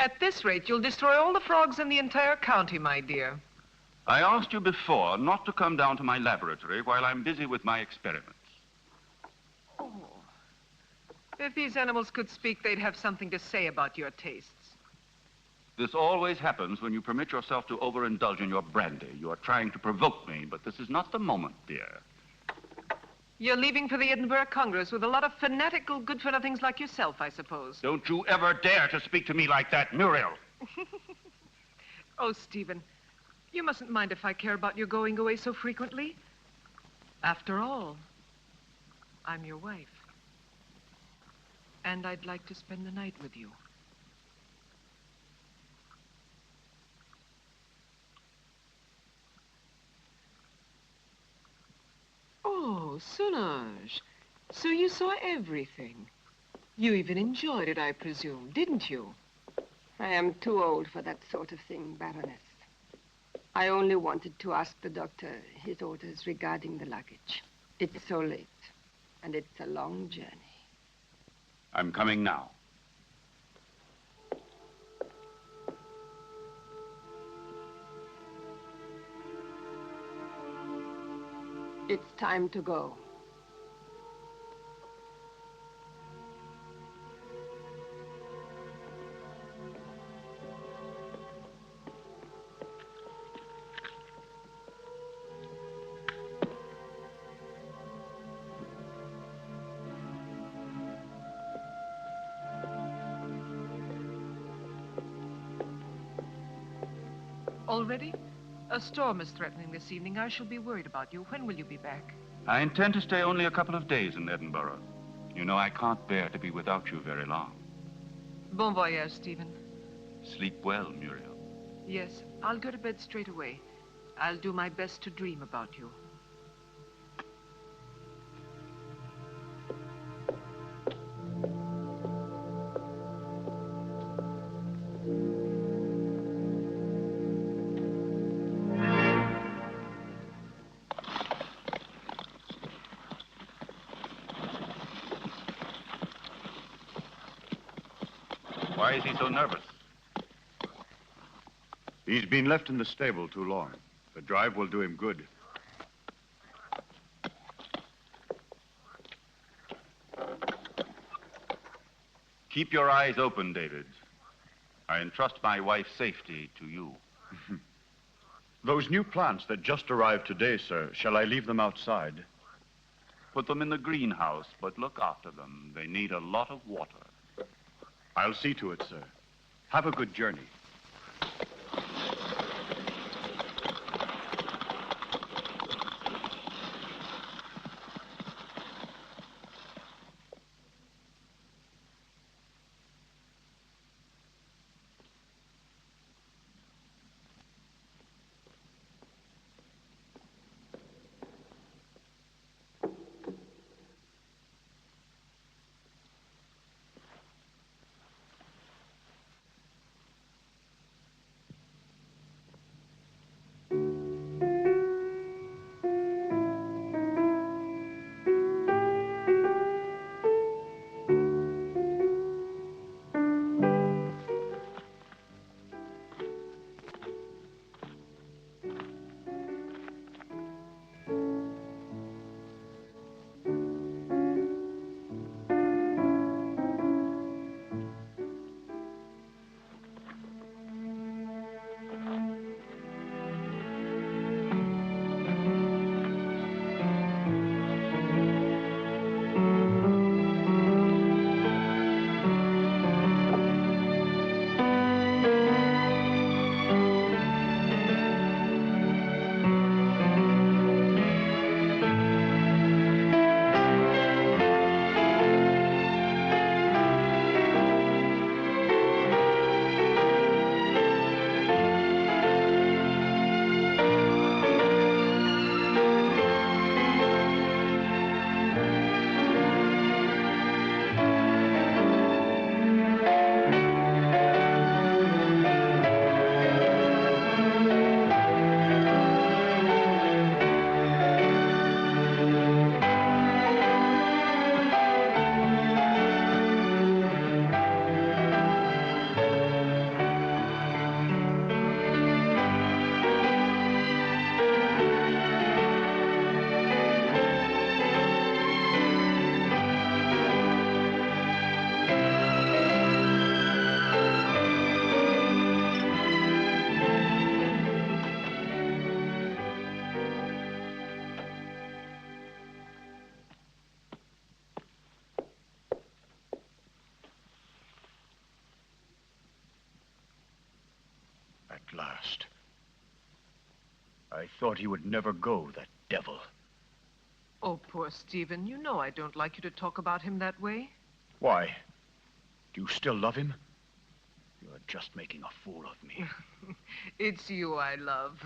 At this rate, you'll destroy all the frogs in the entire county, my dear. I asked you before not to come down to my laboratory while I'm busy with my experiments. Oh. If these animals could speak, they'd have something to say about your tastes. This always happens when you permit yourself to overindulge in your brandy. You are trying to provoke me, but this is not the moment, dear. You're leaving for the Edinburgh Congress with a lot of fanatical good-for-nothings like yourself, I suppose. Don't you ever dare to speak to me like that, Muriel. Oh, Stephen, you mustn't mind if I care about your going away so frequently. After all, I'm your wife. And I'd like to spend the night with you. Oh, Solange. So you saw everything. You even enjoyed it, I presume, didn't you? I am too old for that sort of thing, Baroness. I only wanted to ask the doctor his orders regarding the luggage. It's so late, and it's a long journey. I'm coming now. It's time to go. Already? A storm is threatening this evening. I shall be worried about you. When will you be back? I intend to stay only a couple of days in Edinburgh. You know, I can't bear to be without you very long. Bon voyage, Stephen. Sleep well, Muriel. Yes, I'll go to bed straight away. I'll do my best to dream about you. Why is he so nervous? He's been left in the stable too long. The drive will do him good. Keep your eyes open, David. I entrust my wife's safety to you. Those new plants that just arrived today, sir, shall I leave them outside? Put them in the greenhouse, but look after them. They need a lot of water. I'll see to it, sir. Have a good journey. At last. I thought he would never go, that devil. Oh, poor Stephen. You know I don't like you to talk about him that way. Why? Do you still love him? You're just making a fool of me. It's you I love.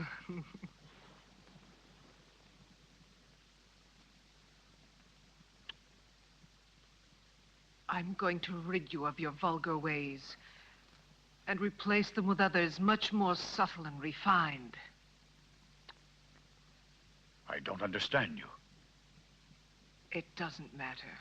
I'm going to rid you of your vulgar ways and replace them with others much more subtle and refined. I don't understand you. It doesn't matter.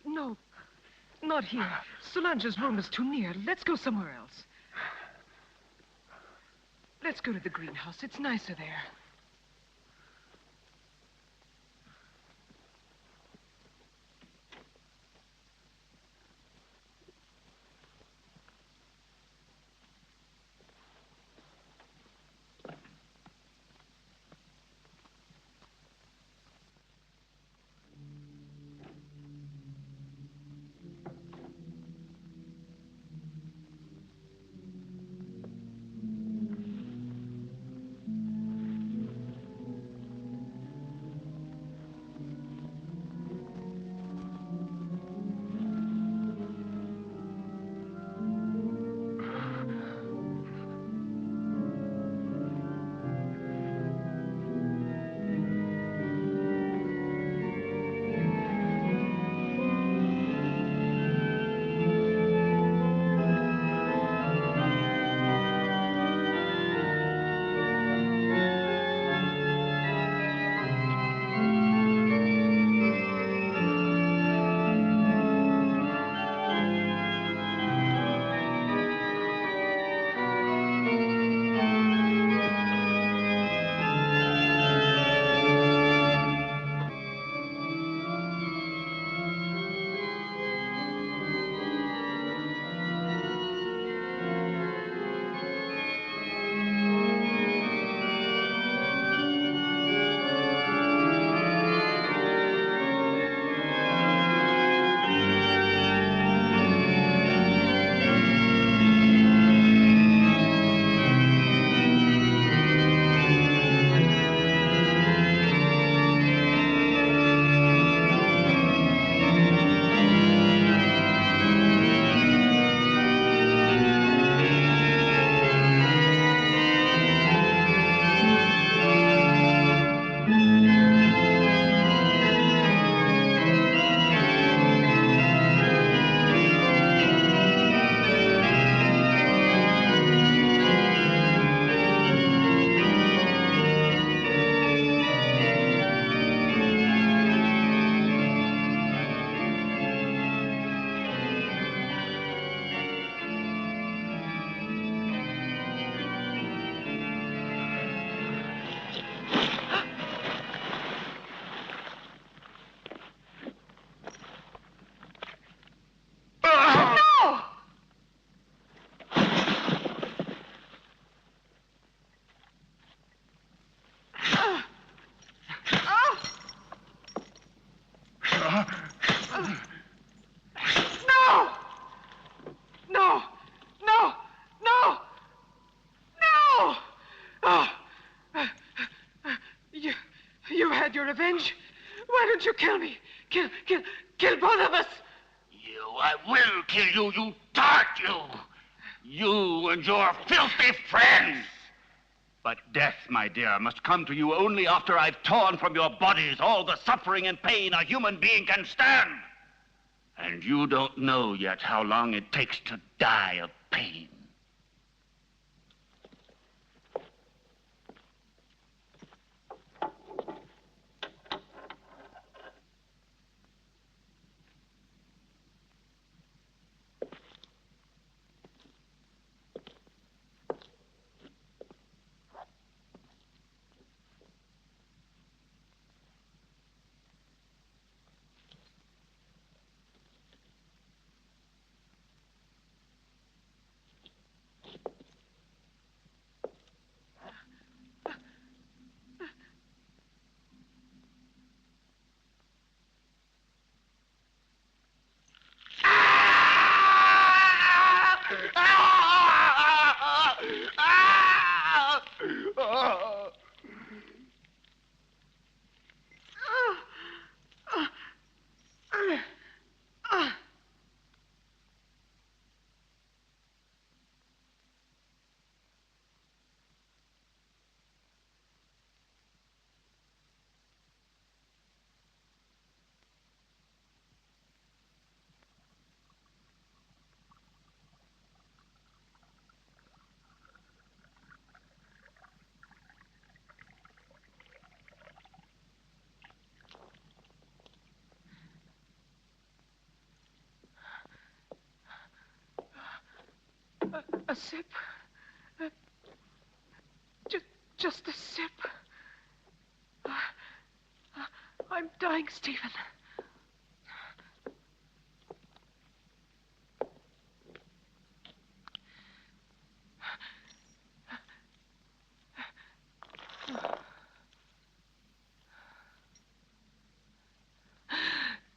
No, not here. Solange's room is too near. Let's go somewhere else. Let's go to the greenhouse. It's nicer there. Your revenge? Why don't you kill me? Kill both of us! I will kill you, you tart, you! You and your filthy friends! But death, my dear, must come to you only after I've torn from your bodies all the suffering and pain a human being can stand. And you don't know yet how long it takes to die of pain. Ah! Oh! A sip. Just a sip. I'm dying, Stephen.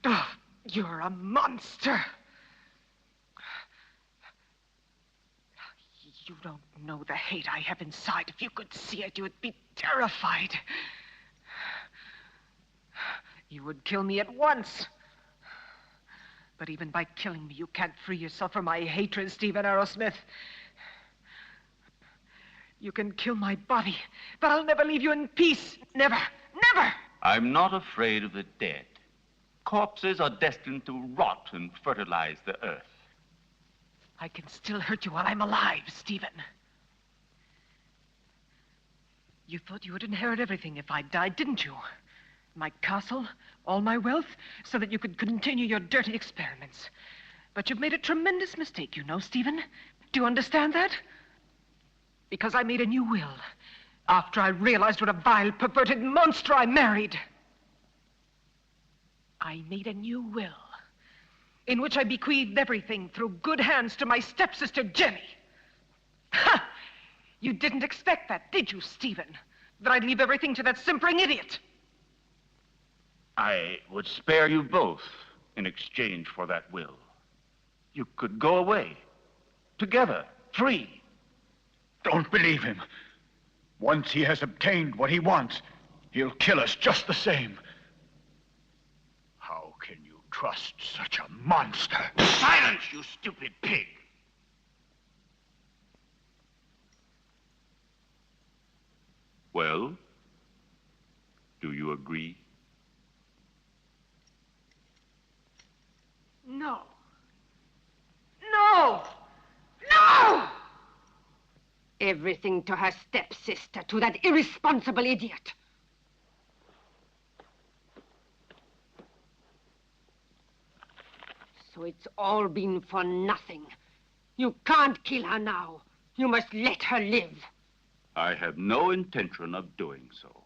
Oh, you're a monster. You don't know the hate I have inside. If you could see it, you would be terrified. You would kill me at once. But even by killing me, you can't free yourself from my hatred, Stephen Arrowsmith. You can kill my body, but I'll never leave you in peace. Never, never! I'm not afraid of the dead. Corpses are destined to rot and fertilize the earth. I can still hurt you while I'm alive, Stephen. You thought you would inherit everything if I died, didn't you? My castle, all my wealth, so that you could continue your dirty experiments. But you've made a tremendous mistake, you know, Stephen. Do you understand that? Because I made a new will after I realized what a vile, perverted monster I married. I made a new will in which I bequeathed everything through good hands to my stepsister, Jenny. Ha! You didn't expect that, did you, Stephen? That I'd leave everything to that simpering idiot? I would spare you both in exchange for that will. You could go away, together, free. Don't believe him. Once he has obtained what he wants, he'll kill us just the same. How can you trust such a monster? Silence, you stupid pig! Well, do you agree? No. No! No! Everything to her stepsister, to that irresponsible idiot. So it's all been for nothing. You can't kill her now. You must let her live. I have no intention of doing so.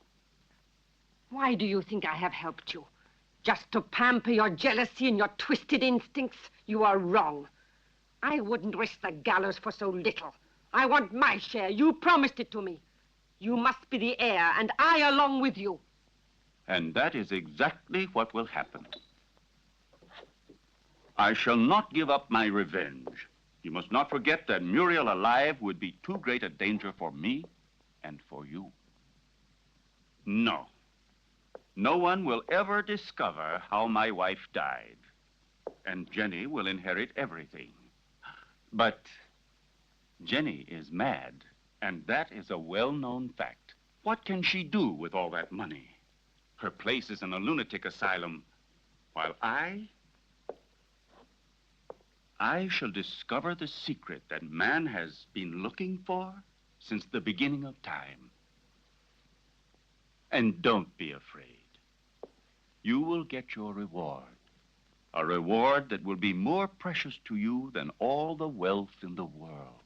Why do you think I have helped you? Just to pamper your jealousy and your twisted instincts? You are wrong. I wouldn't risk the gallows for so little. I want my share. You promised it to me. You must be the heir, and I along with you. And that is exactly what will happen. I shall not give up my revenge. You must not forget that Muriel alive would be too great a danger for me and for you. No. No one will ever discover how my wife died. And Jenny will inherit everything. But Jenny is mad, and that is a well-known fact. What can she do with all that money? Her place is in a lunatic asylum, while I shall discover the secret that man has been looking for since the beginning of time. And don't be afraid. You will get your reward. A reward that will be more precious to you than all the wealth in the world.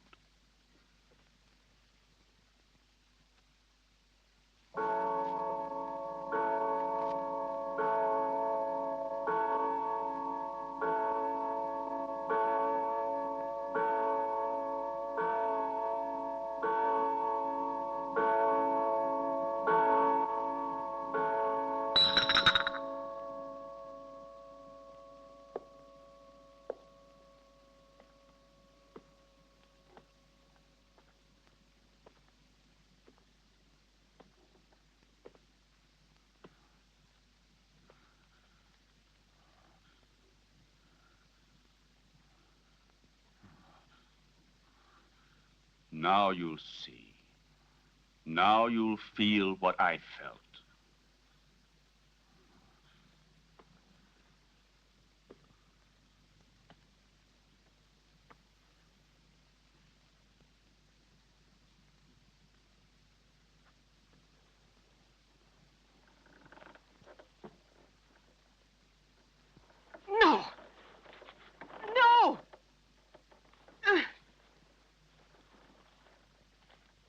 Now you'll see. Now you'll feel what I felt. No! No!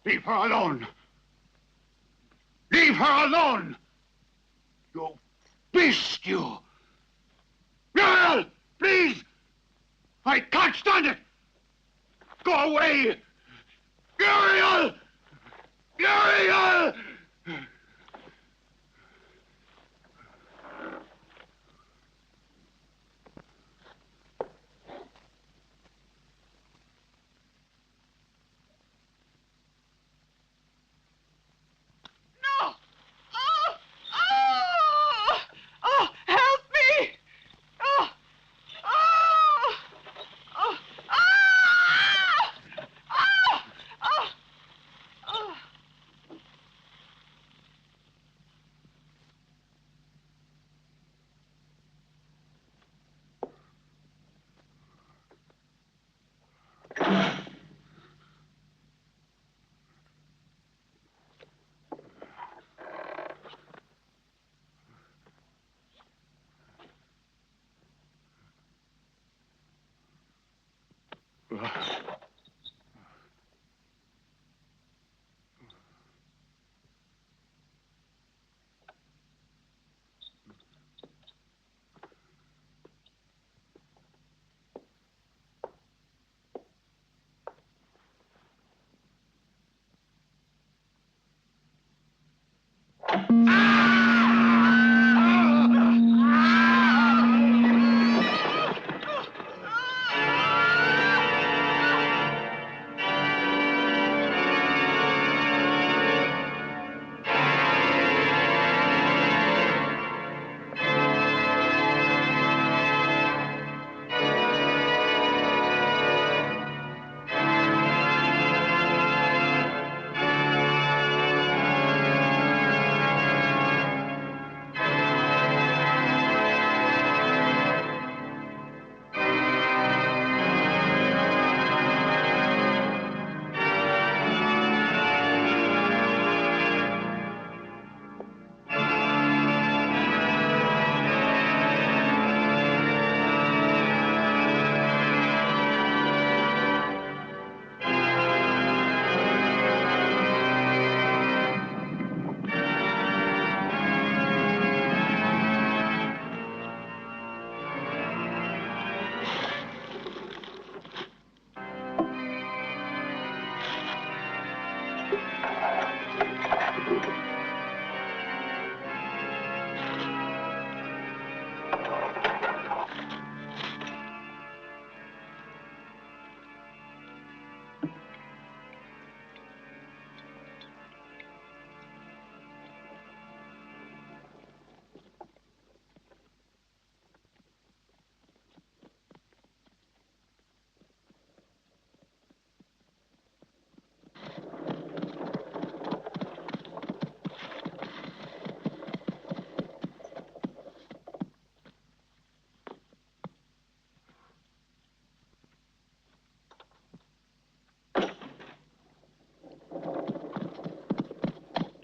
Leave her alone! Leave her alone! You beast, you! Muriel! Please! I can't stand it! Go away! Muriel! Muriel! No! Oh! Oh! Oh! Help me! Oh! Oh! Oh! Ah! Oh! Oh! Oh!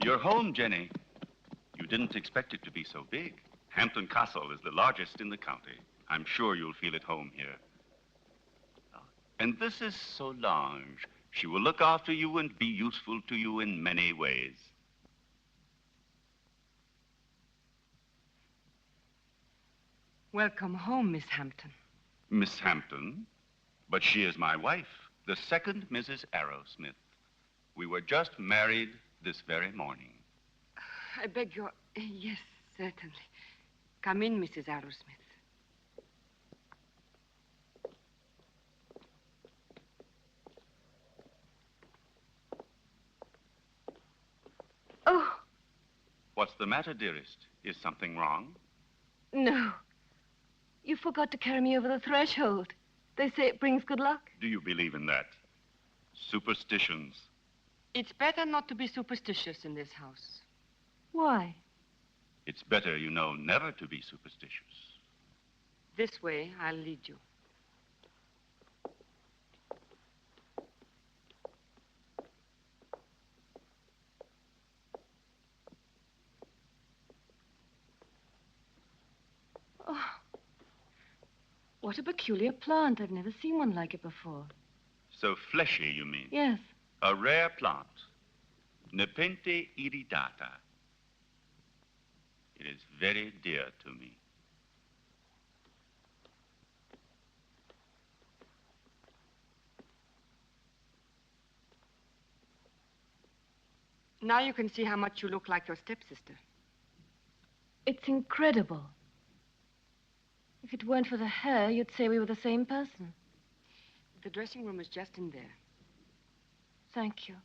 You're home, Jenny. You didn't expect it to be so big. Hampton Castle is the largest in the county. I'm sure you'll feel at home here. And this is Solange. She will look after you and be useful to you in many ways. Welcome home, Miss Hampton. Miss Hampton? But she is my wife, the second Mrs. Arrowsmith. We were just married this very morning. I beg your... Yes, certainly. Come in, Mrs. Arrowsmith. Oh. What's the matter, dearest? Is something wrong? No. You forgot to carry me over the threshold. They say it brings good luck. Do you believe in that? Superstitions. It's better not to be superstitious in this house. Why? It's better, you know, never to be superstitious. This way, I'll lead you. Oh, what a peculiar plant. I've never seen one like it before. So fleshy, you mean? Yes. A rare plant. Nepenthe iridata. It is very dear to me. Now you can see how much you look like your stepsister. It's incredible. If it weren't for the hair, you'd say we were the same person. The dressing room is just in there. Thank you.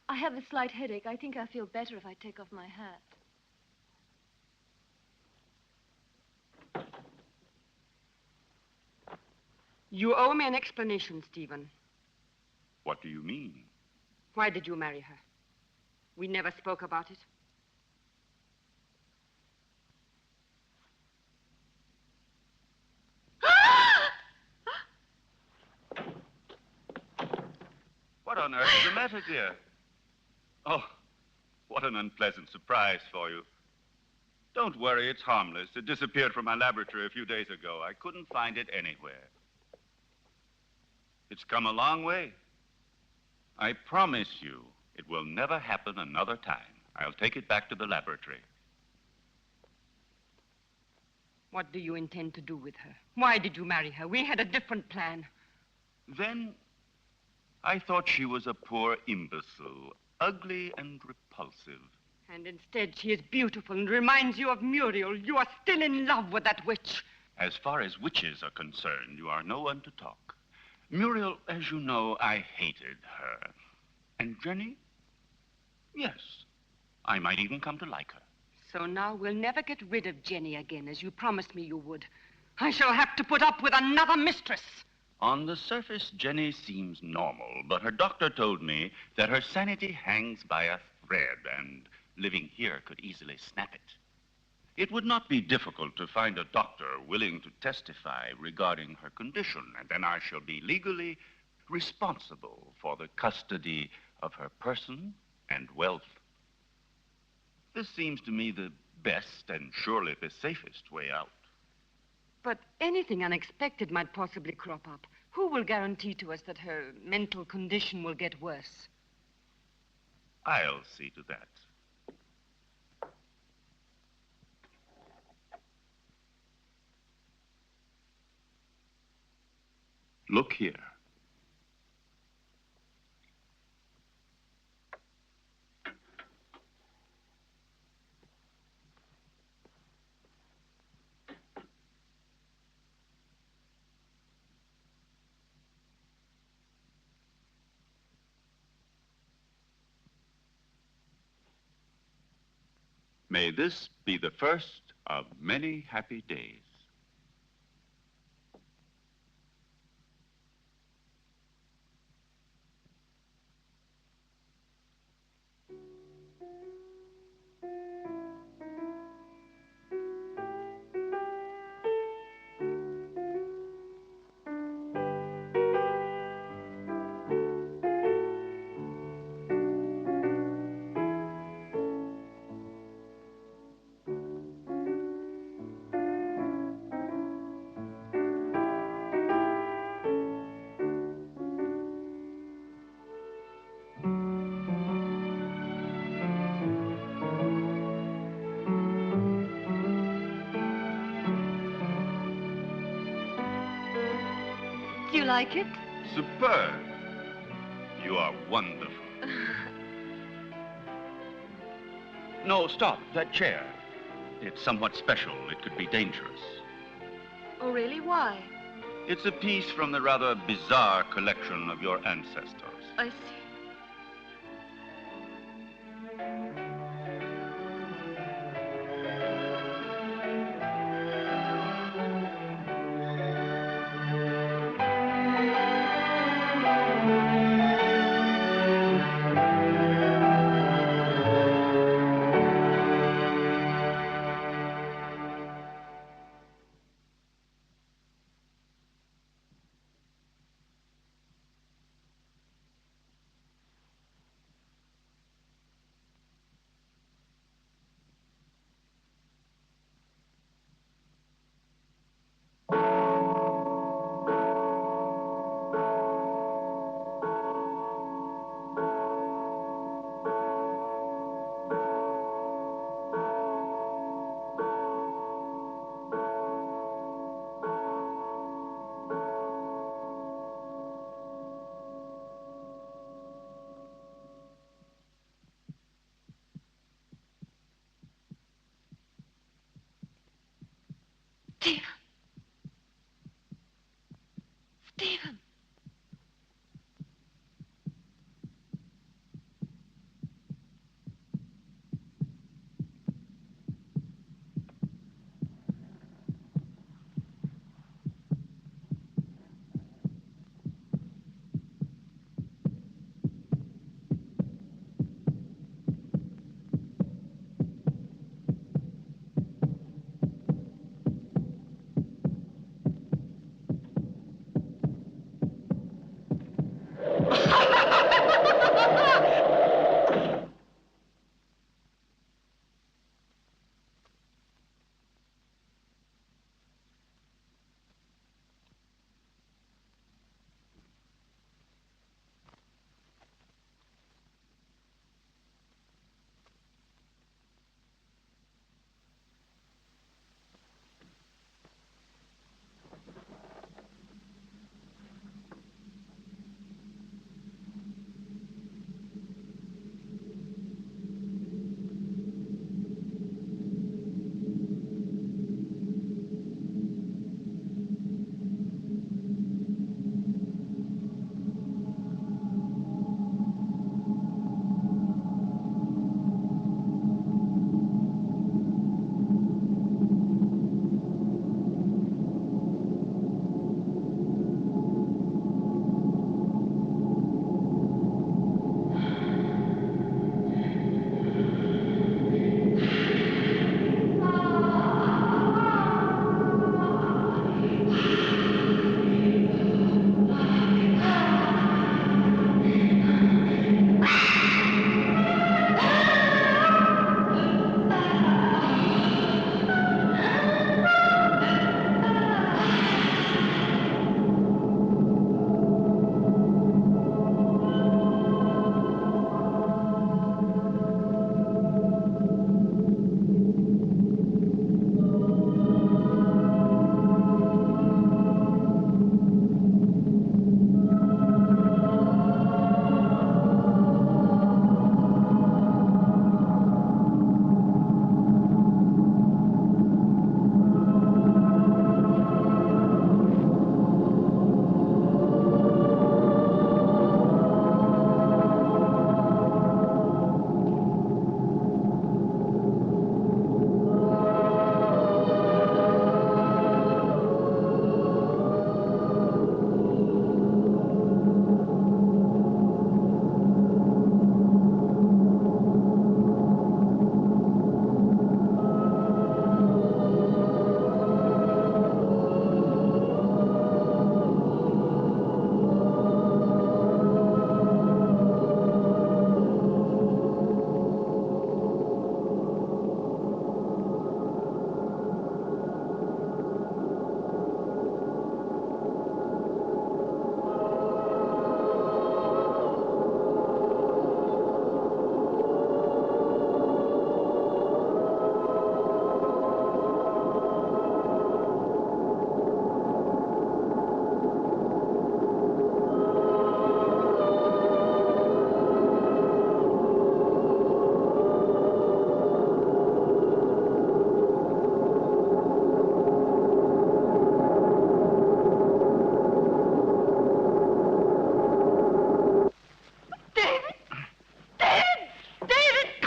I have a slight headache. I think I'll feel better if I take off my hat. You owe me an explanation, Stephen. What do you mean? Why did you marry her? We never spoke about it. What on earth is the matter, dear? Oh, what an unpleasant surprise for you. Don't worry, it's harmless. It disappeared from my laboratory a few days ago. I couldn't find it anywhere. It's come a long way. I promise you, it will never happen another time. I'll take it back to the laboratory. What do you intend to do with her? Why did you marry her? We had a different plan. Then I thought she was a poor imbecile, ugly and repulsive. And instead, she is beautiful and reminds you of Muriel. You are still in love with that witch. As far as witches are concerned, you are no one to talk. Muriel, as you know, I hated her. And Jenny? Yes, I might even come to like her. So now we'll never get rid of Jenny again, as you promised me you would. I shall have to put up with another mistress. On the surface, Jenny seems normal, but her doctor told me that her sanity hangs by a thread, and living here could easily snap it. It would not be difficult to find a doctor willing to testify regarding her condition, and then I shall be legally responsible for the custody of her person and wealth. This seems to me the best and surely the safest way out. But anything unexpected might possibly crop up. Who will guarantee to us that her mental condition will get worse? I'll see to that. Look here. May this be the first of many happy days. Do you like it? Superb. You are wonderful. No, stop. That chair. It's somewhat special. It could be dangerous. Oh, really? Why? It's a piece from the rather bizarre collection of your ancestors. I see.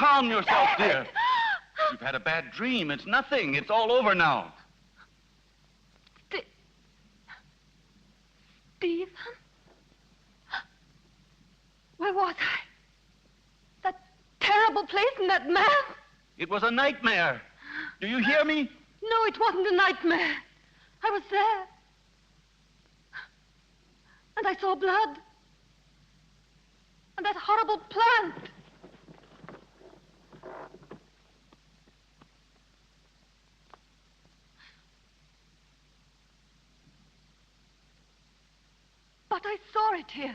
calm yourself, dear. You've had a bad dream. It's nothing. It's all over now. Stephen? Where was I? That terrible place and that man? It was a nightmare. Do you hear me? No, it wasn't a nightmare. I was there. And I saw blood. And that horrible plant. But I saw it here.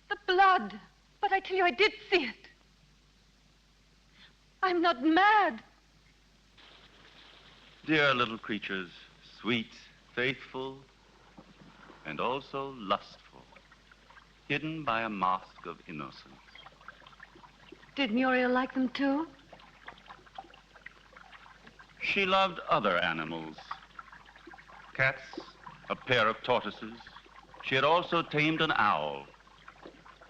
The blood. But I tell you, I did see it. I'm not mad. Dear little creatures, sweet, faithful, and also lustful, hidden by a mask of innocence. Did Muriel like them too? She loved other animals. Cats, a pair of tortoises. She had also tamed an owl.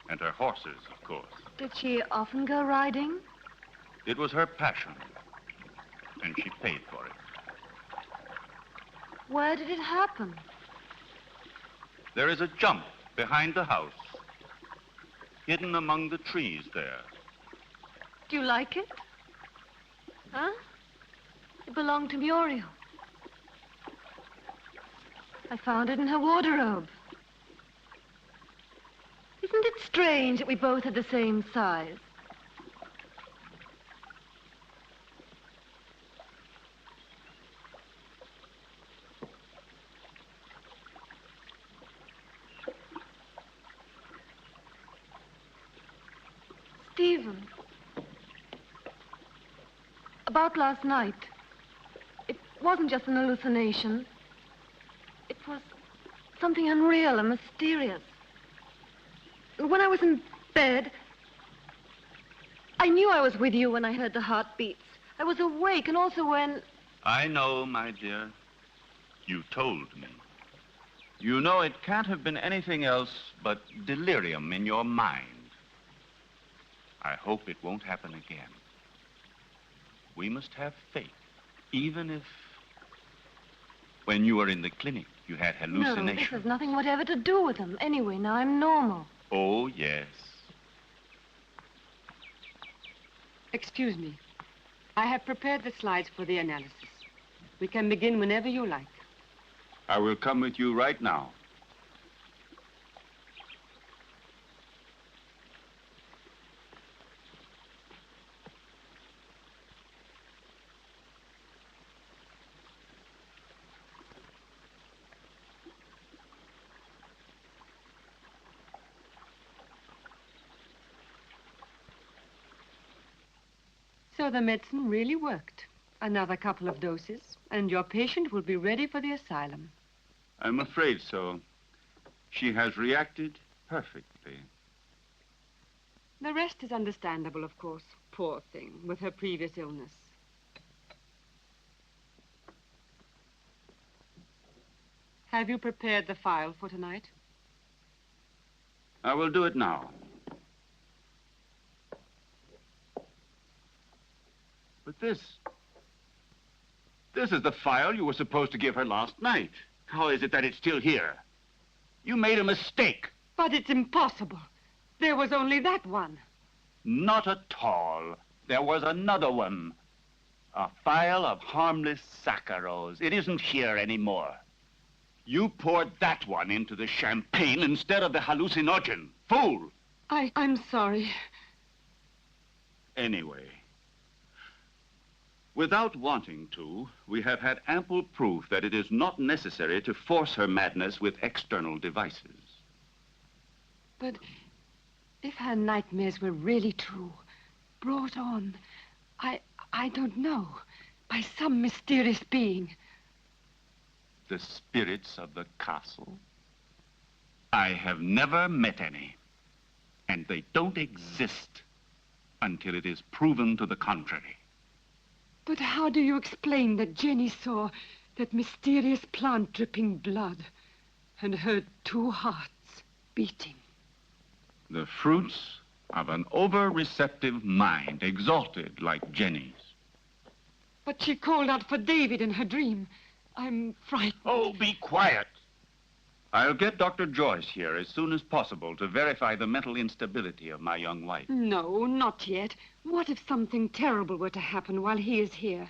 And her horses, of course. Did she often go riding? It was her passion. And she paid for it. Where did it happen? There is a jump behind the house. Hidden among the trees there. Do you like it? Huh? It belonged to Muriel. I found it in her wardrobe. Isn't it strange that we both had the same size? Stephen, about last night, it wasn't just an hallucination. It was something unreal and mysterious. When I was in bed, I knew I was with you when I heard the heartbeats. I was awake, and also when... I know, my dear. You told me. You know it can't have been anything else but delirium in your mind. I hope it won't happen again. We must have faith, even if... When you were in the clinic, you had hallucinations. No, this has nothing whatever to do with them. Anyway, now I'm normal. Oh, yes. Excuse me. I have prepared the slides for the analysis. We can begin whenever you like. I will come with you right now. So the medicine really worked. Another couple of doses, and your patient will be ready for the asylum. I'm afraid so. She has reacted perfectly. The rest is understandable, of course. Poor thing, with her previous illness. Have you prepared the file for tonight? I will do it now. But this is the file you were supposed to give her last night. How is it that it's still here? You made a mistake. But it's impossible. There was only that one. Not at all. There was another one. A file of harmless saccharos. It isn't here anymore. You poured that one into the champagne instead of the hallucinogen. Fool! I'm sorry. Anyway, without wanting to, we have had ample proof that it is not necessary to force her madness with external devices. But if her nightmares were really true, brought on, I don't know, by some mysterious being. The spirits of the castle? I have never met any, and they don't exist until it is proven to the contrary. But how do you explain that Jenny saw that mysterious plant dripping blood and heard two hearts beating? The fruits of an over-receptive mind, exalted like Jenny's. But she called out for David in her dream. I'm frightened. Oh, be quiet. I'll get Dr. Joyce here as soon as possible to verify the mental instability of my young wife. No, not yet. What if something terrible were to happen while he is here?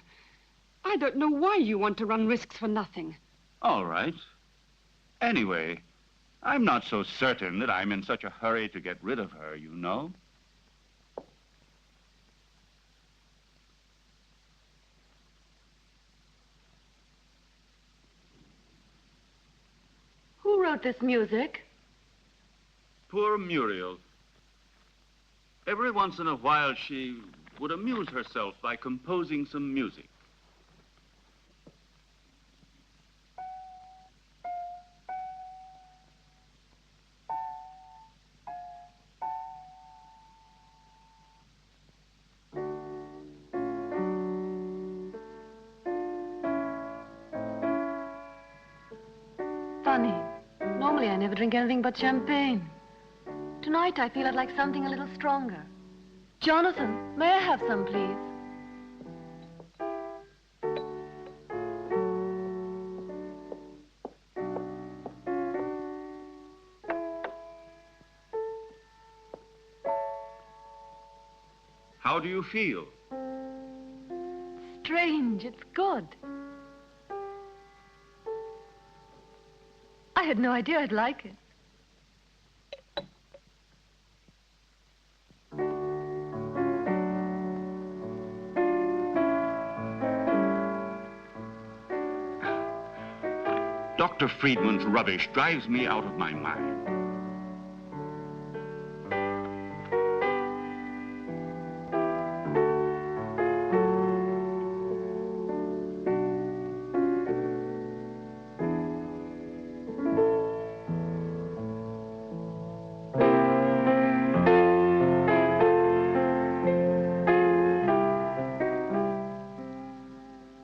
I don't know why you want to run risks for nothing. All right. Anyway, I'm not so certain that I'm in such a hurry to get rid of her, you know. Who wrote this music? Poor Muriel. Every once in a while, she would amuse herself by composing some music. Funny. Normally I never drink anything but champagne. Tonight I feel I'd like something a little stronger. Jonathan, may I have some, please? How do you feel? Strange, it's good. I had no idea I'd like it. Dr. Friedman's rubbish drives me out of my mind.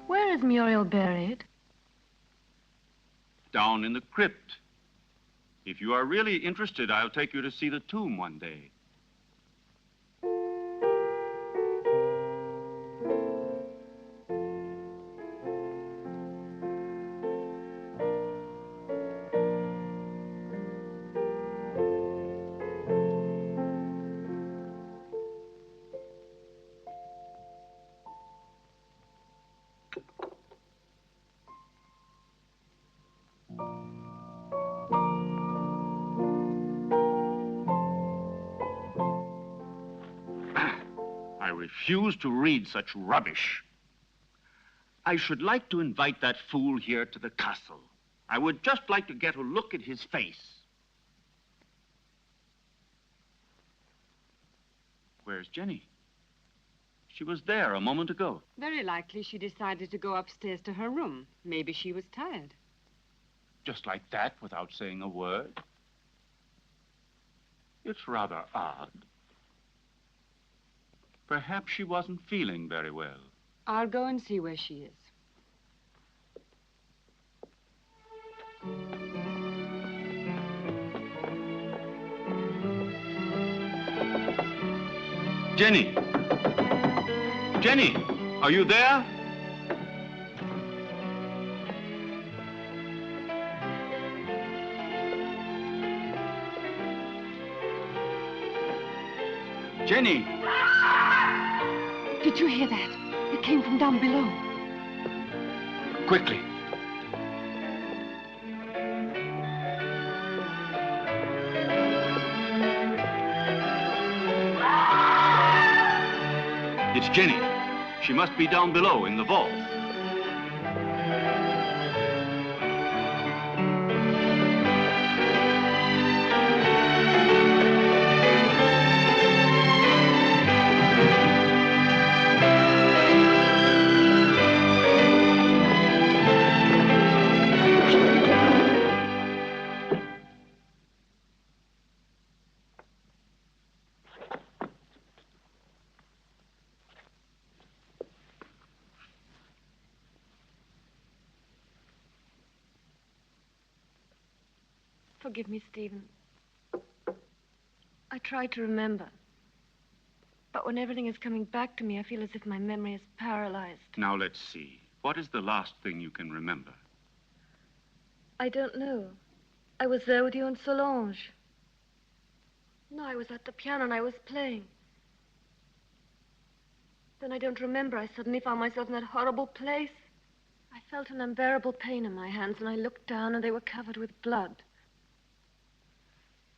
Where is Muriel buried? Down in the crypt. If you are really interested, I'll take you to see the tomb one day. I refuse to read such rubbish. I should like to invite that fool here to the castle. I would just like to get a look at his face. Where's Jenny? She was there a moment ago. Very likely she decided to go upstairs to her room. Maybe she was tired. Just like that, without saying a word. It's rather odd. Perhaps she wasn't feeling very well. I'll go and see where she is. Jenny! Jenny, are you there? Jenny! Did you hear that? It came from down below. Quickly. It's Jenny. She must be down below in the vault. Forgive me, Stephen. I tried to remember. But when everything is coming back to me, I feel as if my memory is paralyzed. Now, let's see. What is the last thing you can remember? I don't know. I was there with you and Solange. No, I was at the piano and I was playing. Then I don't remember. I suddenly found myself in that horrible place. I felt an unbearable pain in my hands, and I looked down, and they were covered with blood.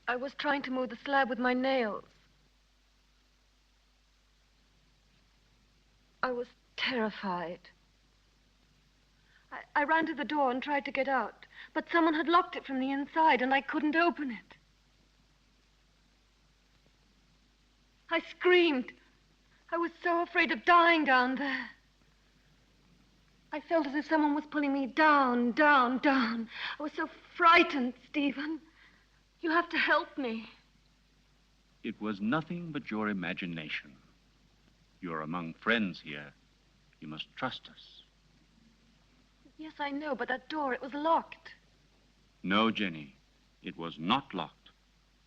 I was trying to move the slab with my nails. I was terrified. I ran to the door and tried to get out, but someone had locked it from the inside, and I couldn't open it. I screamed. I was so afraid of dying down there. I felt as if someone was pulling me down, down, down. I was so frightened, Stephen. You have to help me. It was nothing but your imagination. You're among friends here. You must trust us. Yes, I know, but that door, it was locked. No, Jenny, it was not locked.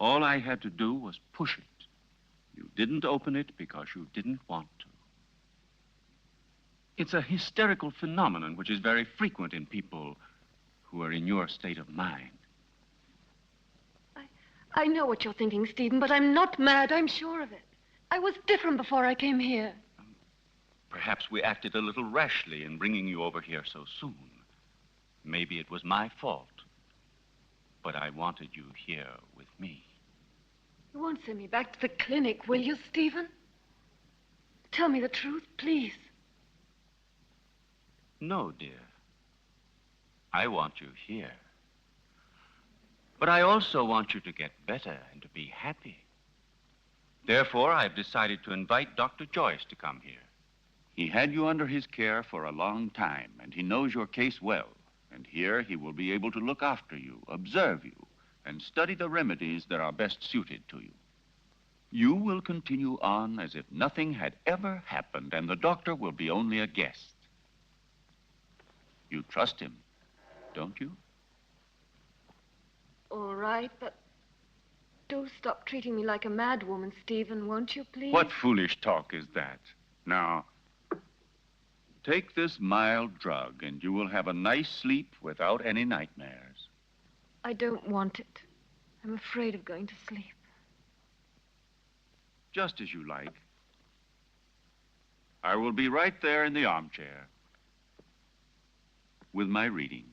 All I had to do was push it. You didn't open it because you didn't want to. It's a hysterical phenomenon which is very frequent in people who are in your state of mind. I know what you're thinking, Stephen, but I'm not mad. I'm sure of it. I was different before I came here. Perhaps we acted a little rashly in bringing you over here so soon. Maybe it was my fault. But I wanted you here with me. You won't send me back to the clinic, will you, Stephen? Tell me the truth, please. No, dear. I want you here. But I also want you to get better and to be happy. Therefore, I've decided to invite Dr. Joyce to come here. He had you under his care for a long time, and he knows your case well. And here he will be able to look after you, observe you, and study the remedies that are best suited to you. You will continue on as if nothing had ever happened, and the doctor will be only a guest. You trust him, don't you? All right, but do stop treating me like a madwoman, Stephen, won't you, please? What foolish talk is that? Now, take this mild drug, and you will have a nice sleep without any nightmares. I don't want it. I'm afraid of going to sleep. Just as you like. I will be right there in the armchair with my reading.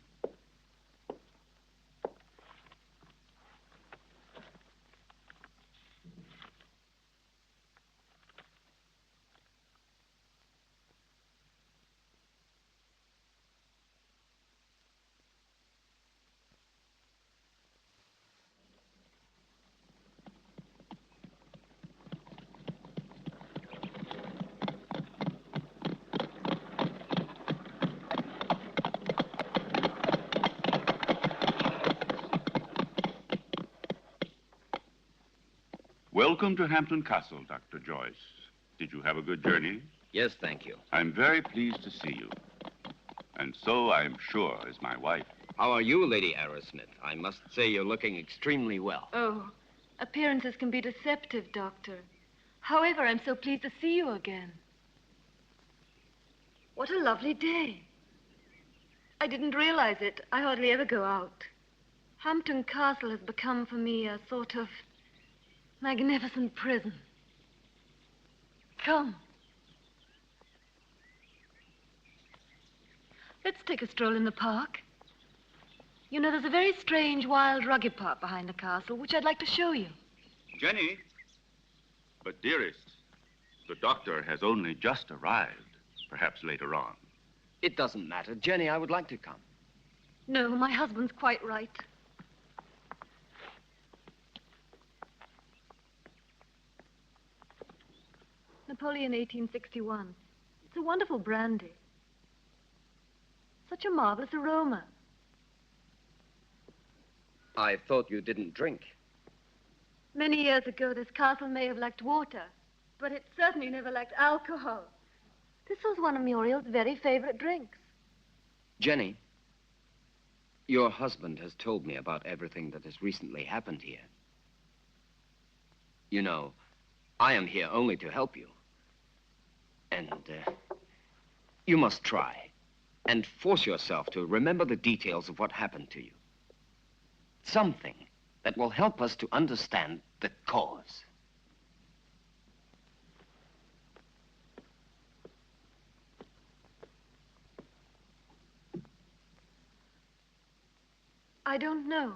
Welcome to Hampton Castle, Dr. Joyce. Did you have a good journey? Yes, thank you. I'm very pleased to see you. And so, I'm sure, is my wife. How are you, Lady Arrowsmith? I must say you're looking extremely well. Oh, appearances can be deceptive, Doctor. However, I'm so pleased to see you again. What a lovely day. I didn't realize it. I hardly ever go out. Hampton Castle has become for me a sort of magnificent prison. Come. Let's take a stroll in the park. You know, there's a very strange, wild, rugged part behind the castle, which I'd like to show you. Jenny? But, dearest, the doctor has only just arrived. Perhaps later on. It doesn't matter. Jenny, I would like to come. No, my husband's quite right. Napoleon 1861. It's a wonderful brandy. Such a marvelous aroma. I thought you didn't drink. Many years ago, this castle may have lacked water, but it certainly never lacked alcohol. This was one of Muriel's very favorite drinks. Jenny, your husband has told me about everything that has recently happened here. You know, I am here only to help you. And you must try and force yourself to remember the details of what happened to you. Something that will help us to understand the cause. I don't know.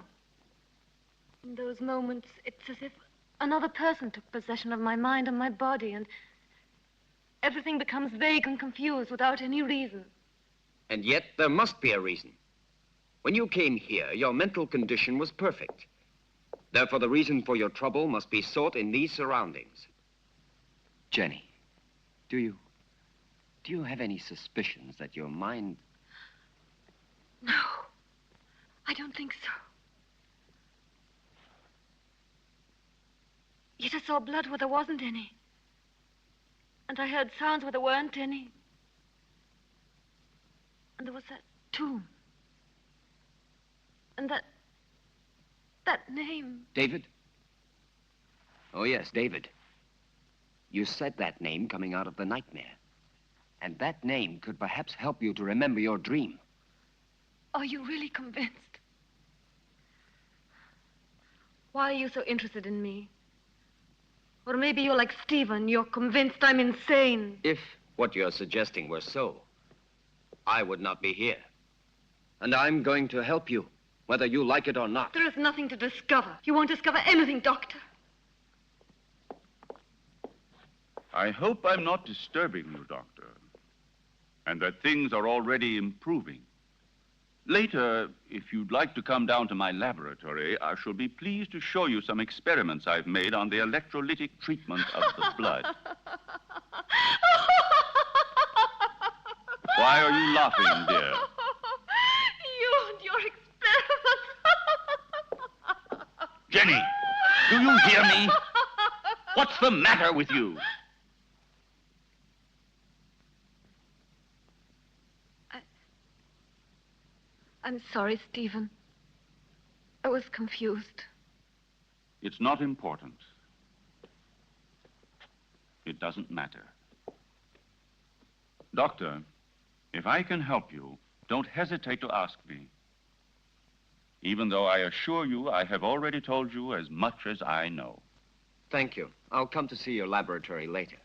In those moments, it's as if another person took possession of my mind and my body, and everything becomes vague and confused without any reason. And yet, there must be a reason. When you came here, your mental condition was perfect. Therefore, the reason for your trouble must be sought in these surroundings. Jenny, do you have any suspicions that your mind... No, I don't think so. Yet I saw blood where there wasn't any. And I heard sounds where there weren't any. And there was that tomb. And that name. David? Oh, yes, David. You said that name coming out of the nightmare. And that name could perhaps help you to remember your dream. Are you really convinced? Why are you so interested in me? Or maybe you're like Stephen, you're convinced I'm insane. If what you're suggesting were so, I would not be here. And I'm going to help you, whether you like it or not. There is nothing to discover. You won't discover anything, Doctor. I hope I'm not disturbing you, Doctor, and that things are already improving. Later, if you'd like to come down to my laboratory, I shall be pleased to show you some experiments I've made on the electrolytic treatment of the blood. Why are you laughing, dear? You and your experiments. Jenny, do you hear me? What's the matter with you? I'm sorry, Stephen. I was confused. It's not important. It doesn't matter. Doctor, if I can help you, don't hesitate to ask me. Even though I assure you I have already told you as much as I know. Thank you. I'll come to see your laboratory later.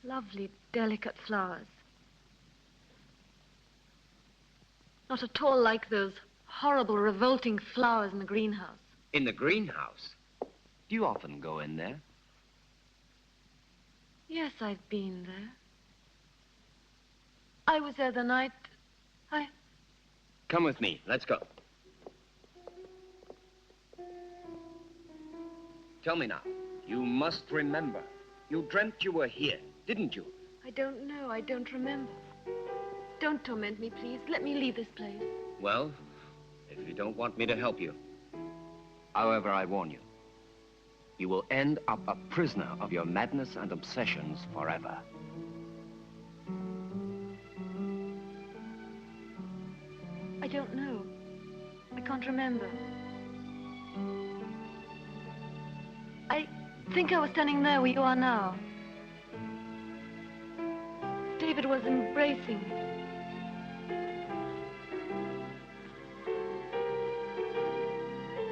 Lovely, delicate flowers. Not at all like those horrible, revolting flowers in the greenhouse. In the greenhouse? Do you often go in there? Yes, I've been there. I was there the night Come with me. Let's go. Tell me now. You must remember. You dreamt you were here, didn't you? I don't know. I don't remember. Don't torment me, please. Let me leave this place. Well, if you don't want me to help you. However, I warn you. You will end up a prisoner of your madness and obsessions forever. I don't know. I can't remember. I think I was standing there where you are now. David was embracing me.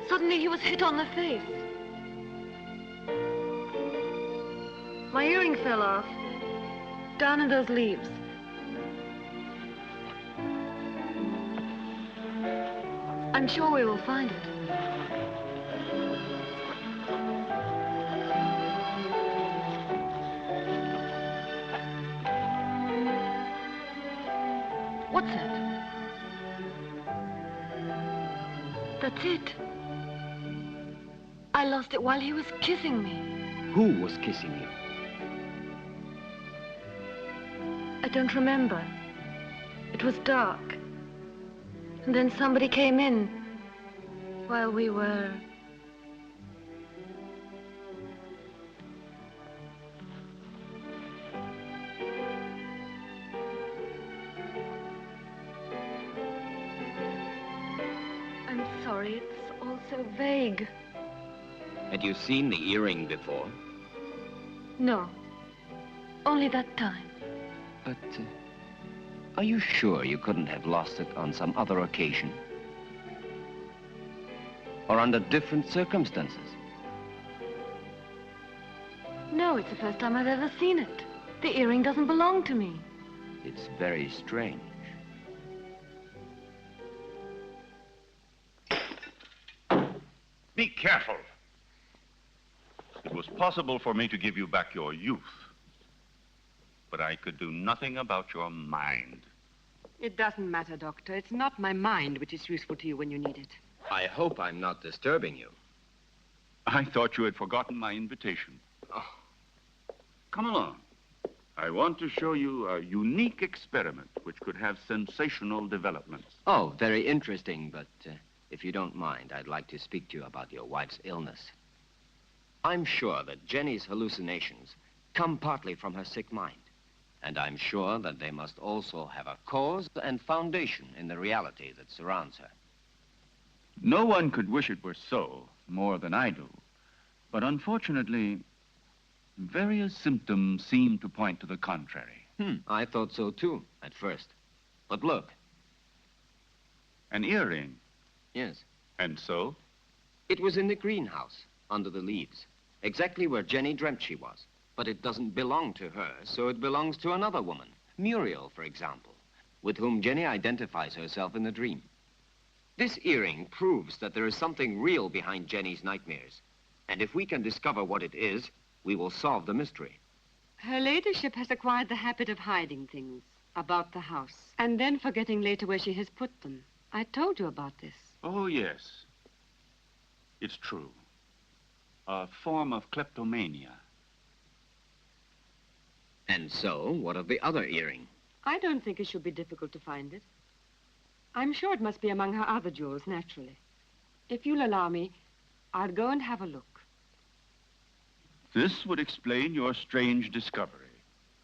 Suddenly he was hit on the face. My earring fell off, down in those leaves. I'm sure we will find it. What's that? That's it. I lost it while he was kissing me. Who was kissing you? I don't remember. It was dark. And then somebody came in while we were... sorry. It's all so vague. Had you seen the earring before? No. Only that time. But, are you sure you couldn't have lost it on some other occasion? Or under different circumstances? No, it's the first time I've ever seen it. The earring doesn't belong to me. It's very strange. Be careful. It was possible for me to give you back your youth, but I could do nothing about your mind. It doesn't matter, Doctor. It's not my mind which is useful to you when you need it. I hope I'm not disturbing you. I thought you had forgotten my invitation. Oh. Come along. I want to show you a unique experiment which could have sensational developments. Oh, very interesting, but if you don't mind, I'd like to speak to you about your wife's illness. I'm sure that Jenny's hallucinations come partly from her sick mind. And I'm sure that they must also have a cause and foundation in the reality that surrounds her. No one could wish it were so, more than I do. But unfortunately, various symptoms seem to point to the contrary. I thought so too, at first. But look. An earring. Yes. And so? It was in the greenhouse, under the leaves, exactly where Jenny dreamt she was. But it doesn't belong to her, so it belongs to another woman, Muriel, for example, with whom Jenny identifies herself in the dream. This earring proves that there is something real behind Jenny's nightmares. And if we can discover what it is, we will solve the mystery. Her ladyship has acquired the habit of hiding things about the house, and then forgetting later where she has put them. I told you about this. Oh, yes. It's true. A form of kleptomania. And so, what of the other earring? I don't think it should be difficult to find it. I'm sure it must be among her other jewels, naturally. If you'll allow me, I'll go and have a look. This would explain your strange discovery.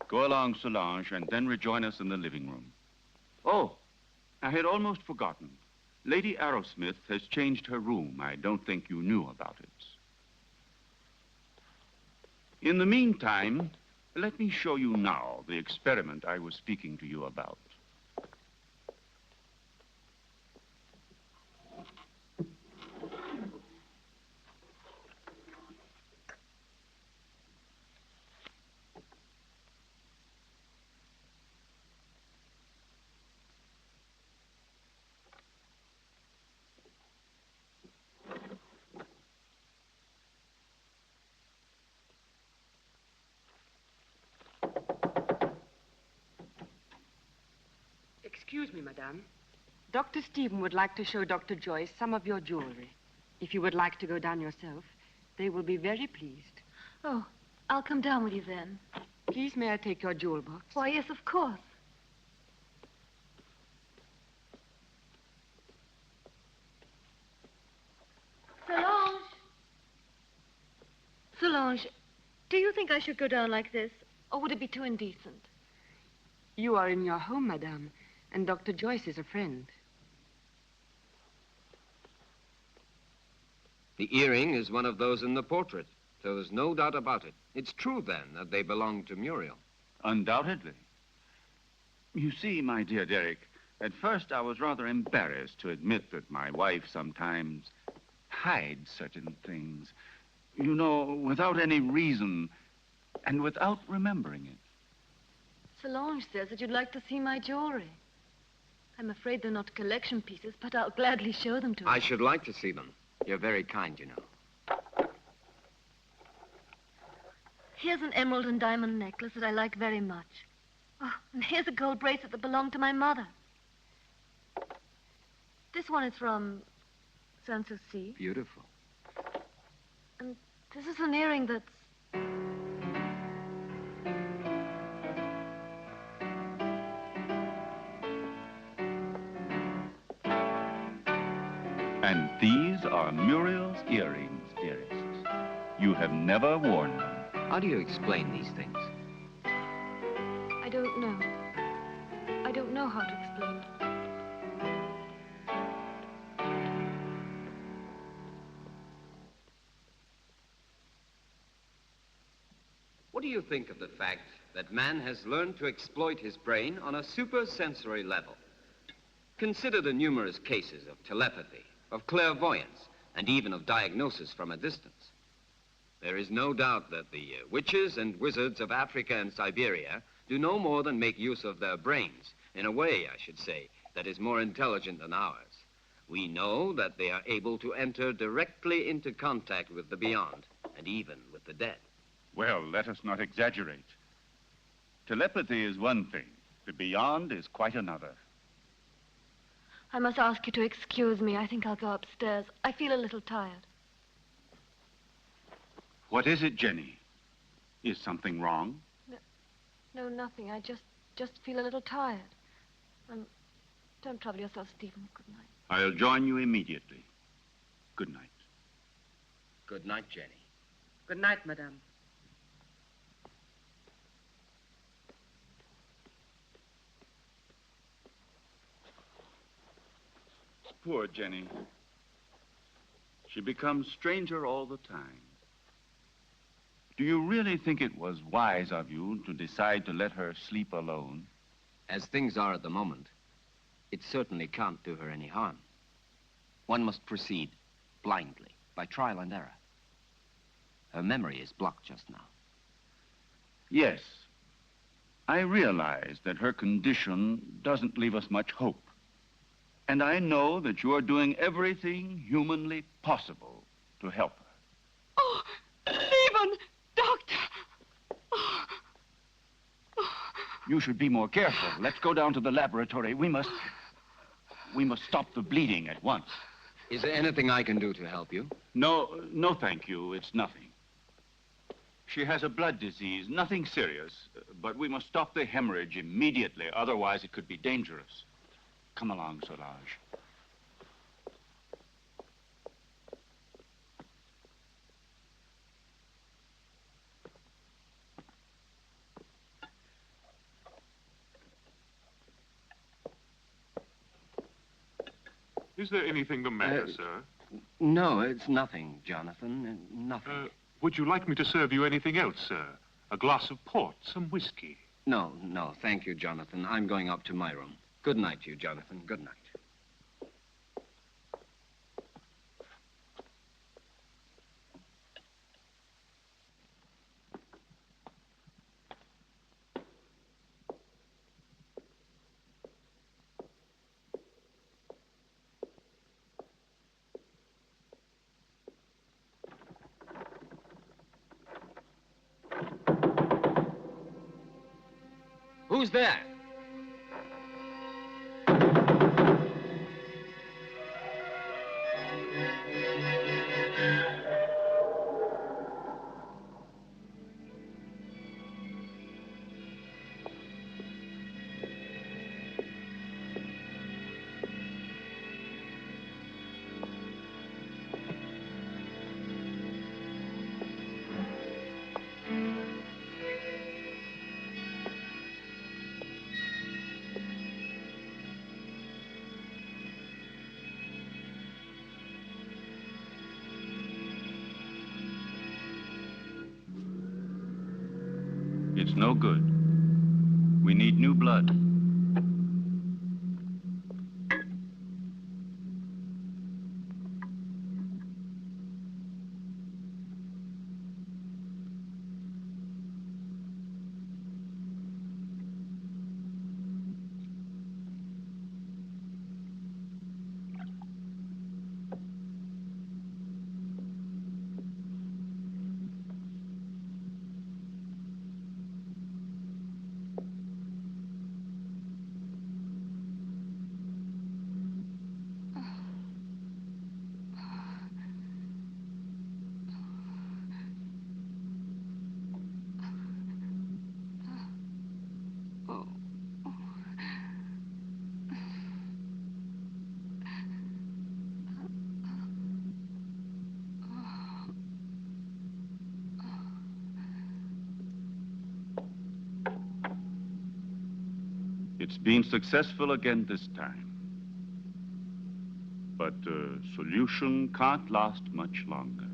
Go along, Solange, and then rejoin us in the living room. Oh, I had almost forgotten. Lady Arrowsmith has changed her room. I don't think you knew about it. In the meantime, let me show you now the experiment I was speaking to you about. Excuse me, madame. Dr. Stephen would like to show Dr. Joyce some of your jewelry. If you would like to go down yourself, they will be very pleased. Oh, I'll come down with you then. Please, may I take your jewel box? Why, yes, of course. Solange! Solange, do you think I should go down like this, or would it be too indecent? You are in your home, madame, and Dr. Joyce is a friend. The earring is one of those in the portrait, so there's no doubt about it. It's true, then, that they belong to Muriel. Undoubtedly. You see, my dear Derek, at first I was rather embarrassed to admit that my wife sometimes hides certain things. You know, without any reason and without remembering it. Solange says that you'd like to see my jewelry. I'm afraid they're not collection pieces, but I'll gladly show them to you. I should like to see them. You're very kind, you know. Here's an emerald and diamond necklace that I like very much. Oh, and here's a gold bracelet that belonged to my mother. This one is from Sanity. Beautiful. And this is an earring that's... And these are Muriel's earrings, dearest. You have never worn them. How do you explain these things? I don't know. I don't know how to explain. do you think of the fact that man has learned to exploit his brain on a supersensory level? Consider the numerous cases of telepathy, of clairvoyance, and even of diagnosis from a distance. There is no doubt that the witches and wizards of Africa and Siberia do no more than make use of their brains, in a way, I should say, that is more intelligent than ours. We know that they are able to enter directly into contact with the beyond, and even with the dead. Well, let us not exaggerate. Telepathy is one thing. The beyond is quite another. I must ask you to excuse me. I think I'll go upstairs. I feel a little tired. What is it, Jenny? Is something wrong? No, nothing. I just feel a little tired. Don't trouble yourself, Stephen. Good night. I'll join you immediately. Good night. Good night, Jenny. Good night, madame. Poor Jenny. She becomes stranger all the time. Do you really think it was wise of you to decide to let her sleep alone? As things are at the moment, it certainly can't do her any harm. One must proceed blindly, by trial and error. Her memory is blocked just now. Yes. I realize that her condition doesn't leave us much hope. And I know that you are doing everything humanly possible to help her. Oh, Stephen! Doctor! Oh. You should be more careful. Let's go down to the laboratory. We must stop the bleeding at once. Is there anything I can do to help you? No, thank you. It's nothing. She has a blood disease, nothing serious, but we must stop the hemorrhage immediately. Otherwise, it could be dangerous. Come along, Solange. Is there anything the matter, sir? No, it's nothing, Jonathan. Nothing. Would you like me to serve you anything else, sir? A glass of port, some whiskey? No, thank you, Jonathan. I'm going up to my room. Good night to you, Jonathan. Good night. Who's there? It's no good. We need new blood. It's been successful again this time. But the solution can't last much longer.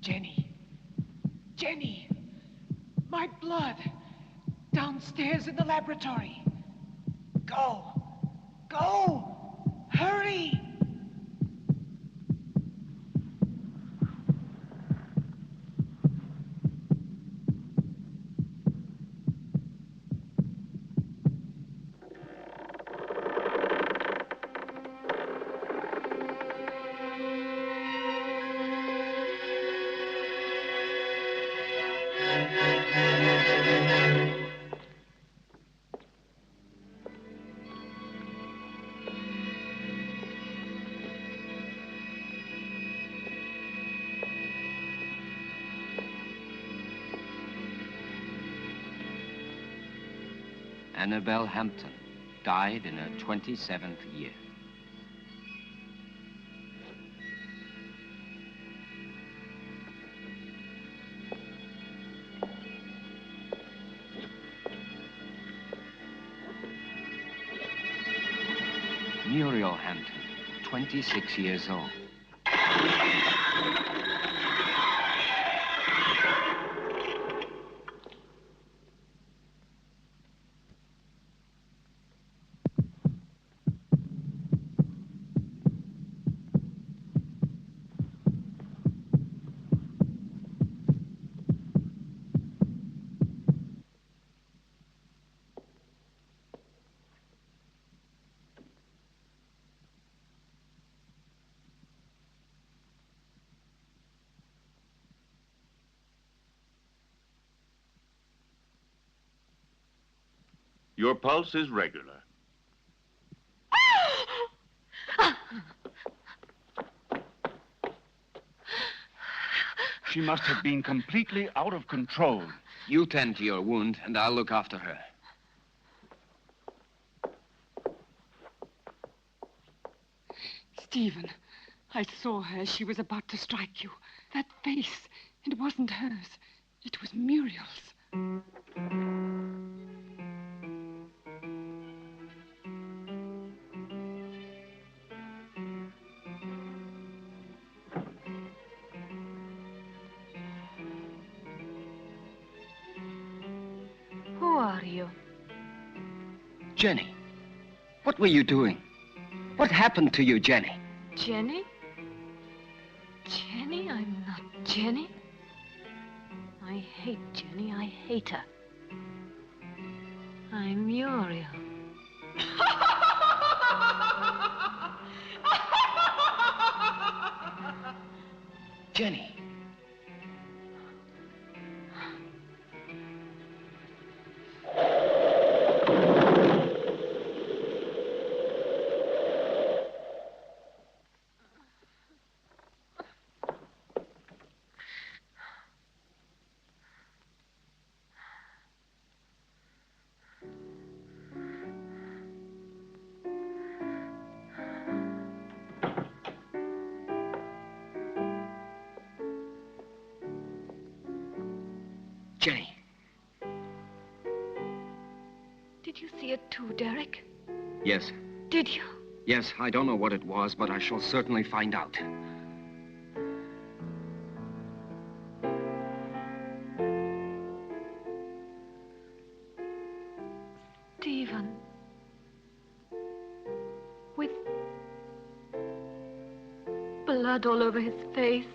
Jenny. Jenny! My blood! Downstairs in the laboratory. Go! Go! Hurry! Annabelle Hampton died in her 27th year. Muriel Hampton, 26 years old. Your pulse is regular. She must have been completely out of control. You tend to your wound, and I'll look after her. Stephen, I saw her as she was about to strike you. That face, it wasn't hers. It was Muriel's. Who are you? Jenny, what were you doing? What happened to you, Jenny? Jenny? Jenny? I'm not Jenny. I hate Jenny. I hate her. I'm Muriel. Jenny. Jenny. Did you see it too, Derek? Yes. Did you? Yes, I don't know what it was, but I shall certainly find out. Stephen. With blood all over his face.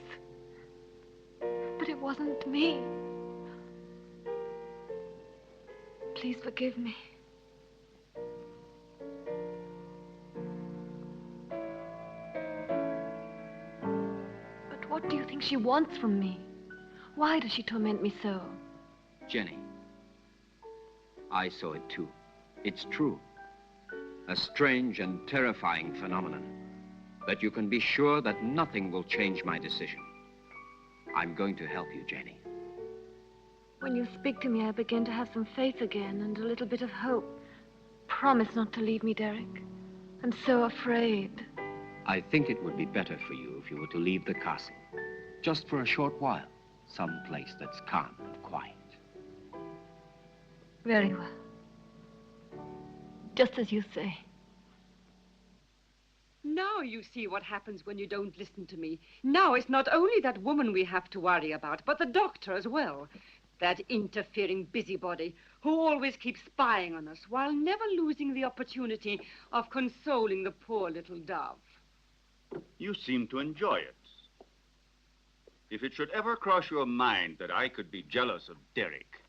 But it wasn't me. Please forgive me. But what do you think she wants from me? Why does she torment me so? Jenny, I saw it too. It's true. A strange and terrifying phenomenon. But you can be sure that nothing will change my decision. I'm going to help you, Jenny. When you speak to me, I begin to have some faith again and a little bit of hope. Promise not to leave me, Derek. I'm so afraid. I think it would be better for you if you were to leave the castle. Just for a short while. Some place that's calm and quiet. Very well. Just as you say. Now you see what happens when you don't listen to me. Now it's not only that woman we have to worry about, but the doctor as well. That interfering busybody who always keeps spying on us while never losing the opportunity of consoling the poor little dove. You seem to enjoy it. If it should ever cross your mind that I could be jealous of Derek,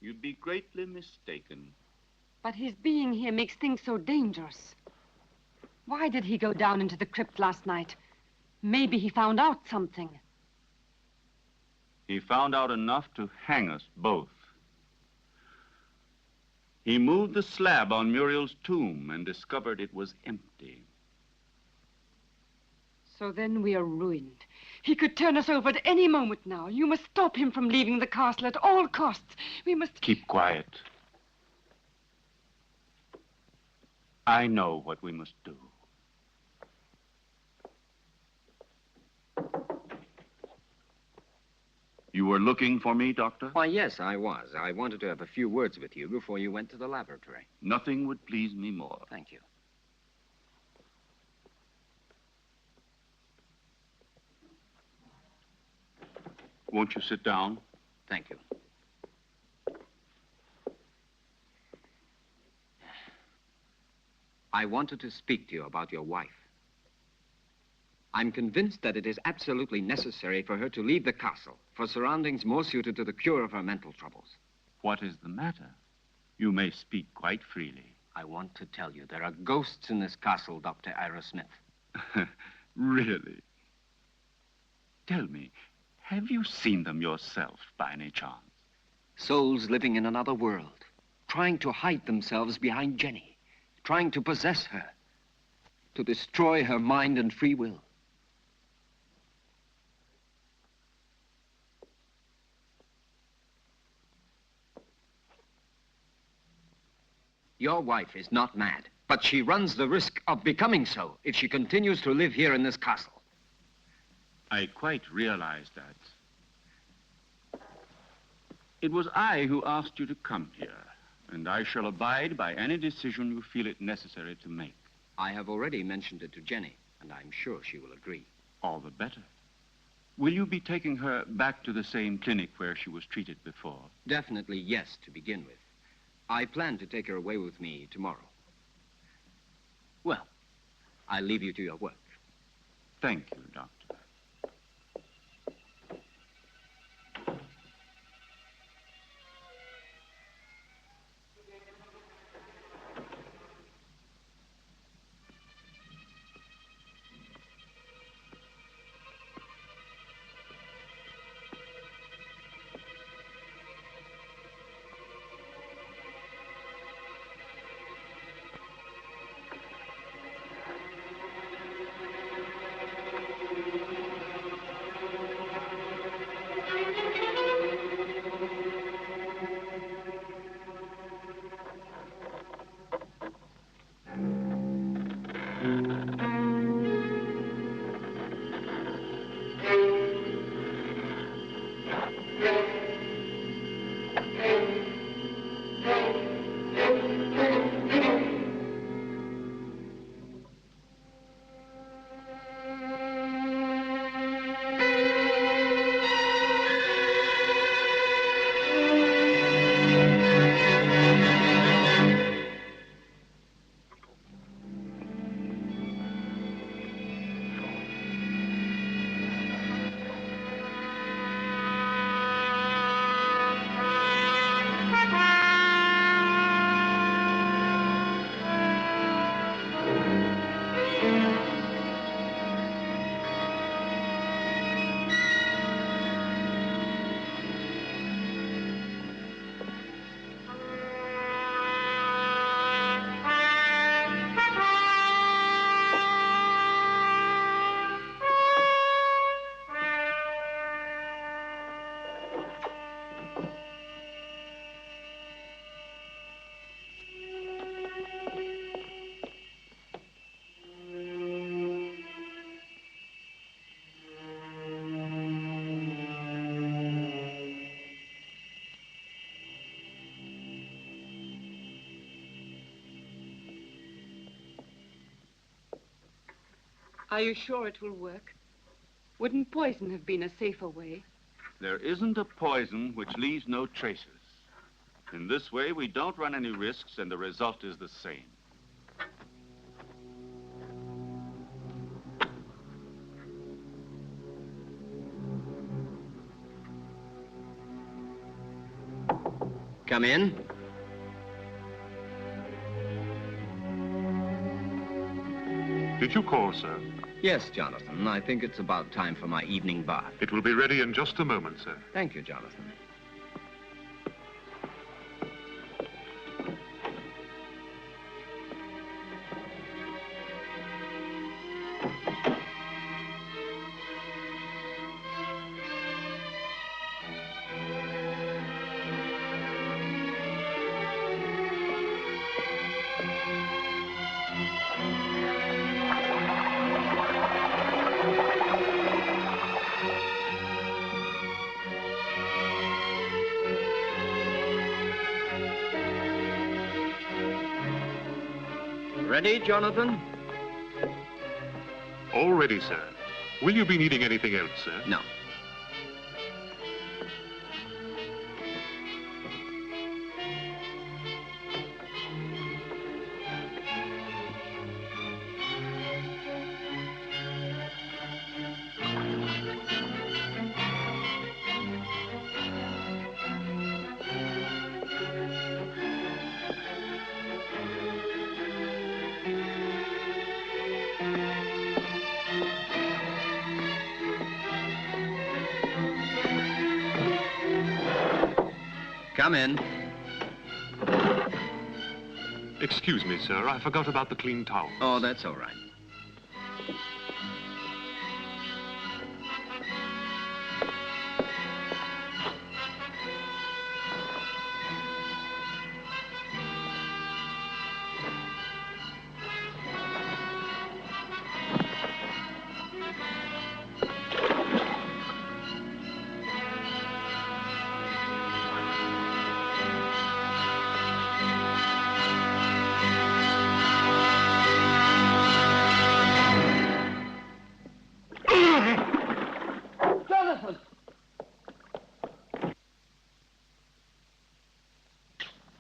you'd be greatly mistaken. But his being here makes things so dangerous. Why did he go down into the crypt last night? Maybe he found out something. He found out enough to hang us both. He moved the slab on Muriel's tomb and discovered it was empty. So then we are ruined. He could turn us over at any moment now. You must stop him from leaving the castle at all costs. We must... Keep quiet. I know what we must do. You were looking for me, Doctor? Why, yes, I was. I wanted to have a few words with you before you went to the laboratory. Nothing would please me more. Thank you. Won't you sit down? Thank you. I wanted to speak to you about your wife. I'm convinced that it is absolutely necessary for her to leave the castle for surroundings more suited to the cure of her mental troubles. What is the matter? You may speak quite freely. I want to tell you there are ghosts in this castle, Dr. Arrowsmith. Really? Tell me, have you seen them yourself by any chance? Souls living in another world, trying to hide themselves behind Jenny, trying to possess her, to destroy her mind and free will. Your wife is not mad, but she runs the risk of becoming so if she continues to live here in this castle. I quite realize that. It was I who asked you to come here, and I shall abide by any decision you feel it necessary to make. I have already mentioned it to Jenny, and I'm sure she will agree. All the better. Will you be taking her back to the same clinic where she was treated before? Definitely yes, to begin with. I plan to take her away with me tomorrow. Well, I'll leave you to your work. Thank you, Doctor. Are you sure it will work? Wouldn't poison have been a safer way? There isn't a poison which leaves no traces. In this way, we don't run any risks, and the result is the same. Come in. Did you call, sir? Yes, Jonathan. I think it's about time for my evening bath. It will be ready in just a moment, sir. Thank you, Jonathan. Ready, Jonathan? All ready, sir. Will you be needing anything else, sir? No. Come in. Excuse me, sir. I forgot about the clean towel. Oh, that's all right.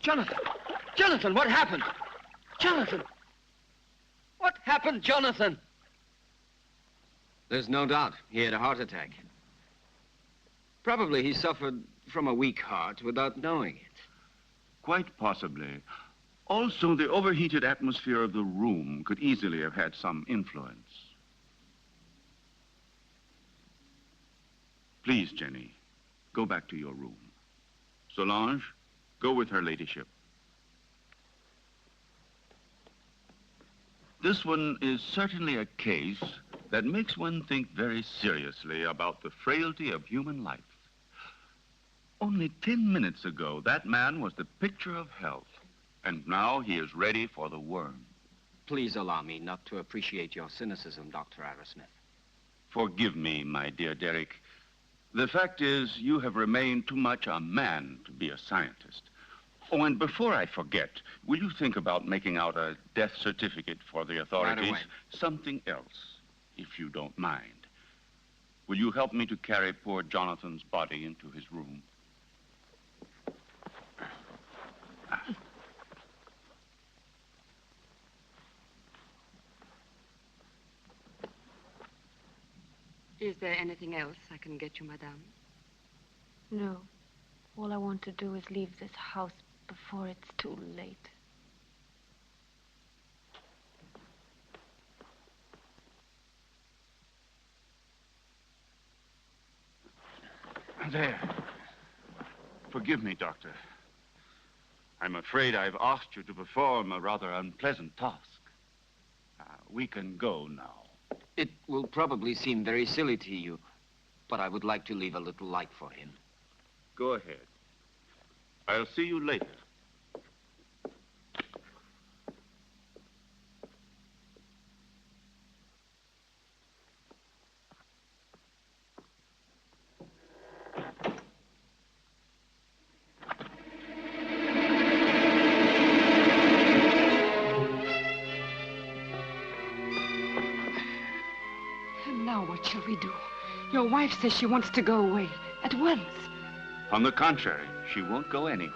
Jonathan! Jonathan, what happened? Jonathan! What happened, Jonathan? There's no doubt he had a heart attack. Probably he suffered from a weak heart without knowing it. Quite possibly. Also, the overheated atmosphere of the room could easily have had some influence. Please, Jenny, go back to your room. Solange, go with her ladyship. This one is certainly a case that makes one think very seriously about the frailty of human life. Only 10 minutes ago, that man was the picture of health, and now he is ready for the worm. Please allow me not to appreciate your cynicism, Dr. Arrowsmith. Forgive me, my dear Derek. The fact is, you have remained too much a man to be a scientist. Oh, and before I forget, will you think about making out a death certificate for the authorities? Right away. Something else, if you don't mind. Will you help me to carry poor Jonathan's body into his room? Is there anything else I can get you, madame? No. All I want to do is leave this house before it's too late. There. Forgive me, Doctor. I'm afraid I've asked you to perform a rather unpleasant task. We can go now. It will probably seem very silly to you, but I would like to leave a little light for him. Go ahead. I'll see you later. And now what shall we do? Your wife says she wants to go away at once. On the contrary, she won't go anywhere.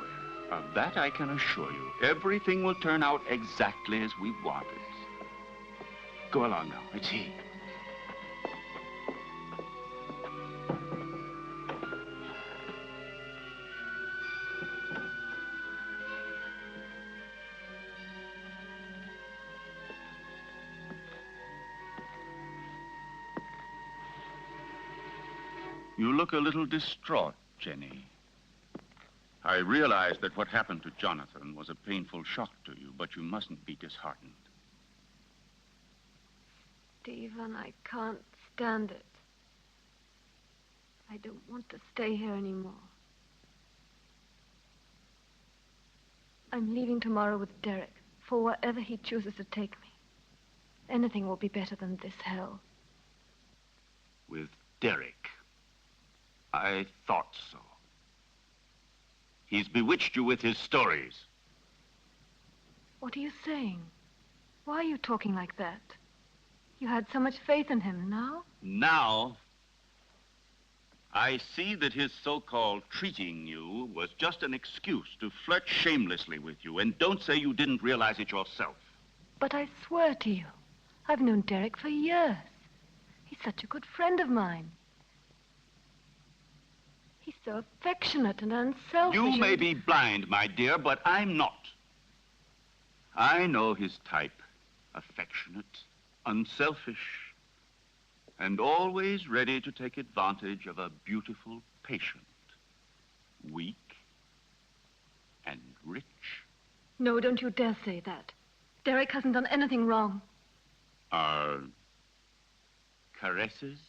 Of that I can assure you. Everything will turn out exactly as we want it. Go along now. It's he. You look a little distraught, Jenny. I realize that what happened to Jonathan was a painful shock to you, but you mustn't be disheartened. Stephen, I can't stand it. I don't want to stay here anymore. I'm leaving tomorrow with Derek for wherever he chooses to take me. Anything will be better than this hell. With Derek? I thought so. He's bewitched you with his stories. What are you saying? Why are you talking like that? You had so much faith in him. Now? Now, I see that his so-called treating you was just an excuse to flirt shamelessly with you, and don't say you didn't realize it yourself. But I swear to you, I've known Derek for years. He's such a good friend of mine. He's so affectionate and unselfish. You may be blind, my dear, but I'm not. I know his type. Affectionate, unselfish, and always ready to take advantage of a beautiful patient. Weak and rich. No, don't you dare say that. Derek hasn't done anything wrong. Are caresses,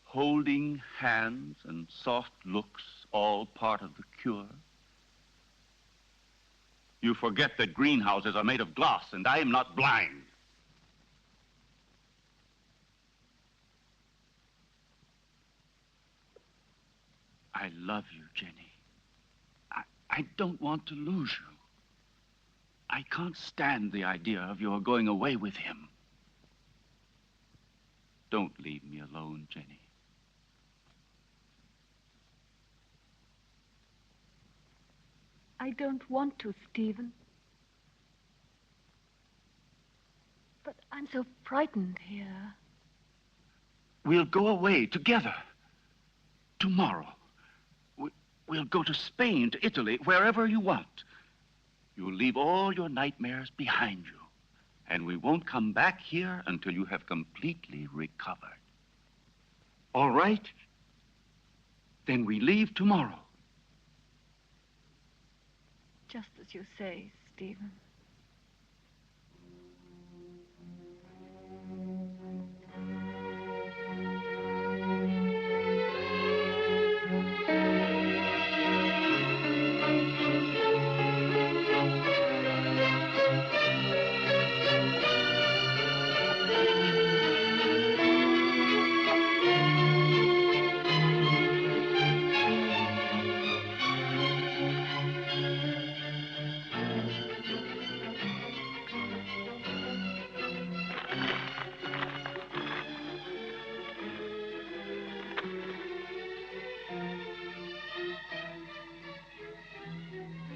holding hands, and soft looks all part of the cure? You forget that greenhouses are made of glass, and I am not blind. I love you, Jenny. I don't want to lose you. I can't stand the idea of your going away with him. Don't leave me alone, Jenny. I don't want to, Stephen. But I'm so frightened here. We'll go away together. Tomorrow. We'll go to Spain, to Italy, wherever you want. You'll leave all your nightmares behind you. And we won't come back here until you have completely recovered. All right? Then we leave tomorrow. Just as you say, Stephen.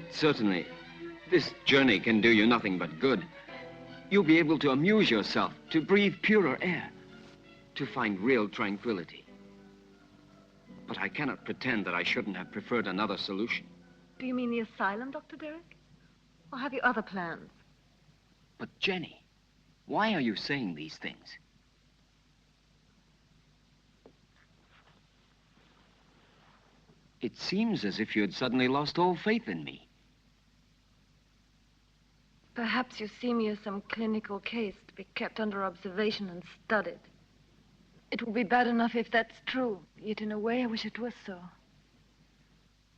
Certainly, this journey can do you nothing but good. You'll be able to amuse yourself, to breathe purer air, to find real tranquility. But I cannot pretend that I shouldn't have preferred another solution. Do you mean the asylum, Dr. Derek? Or have you other plans? But Jenny, why are you saying these things? It seems as if you had suddenly lost all faith in me. Perhaps you see me as some clinical case to be kept under observation and studied. It will be bad enough if that's true, yet in a way I wish it was so.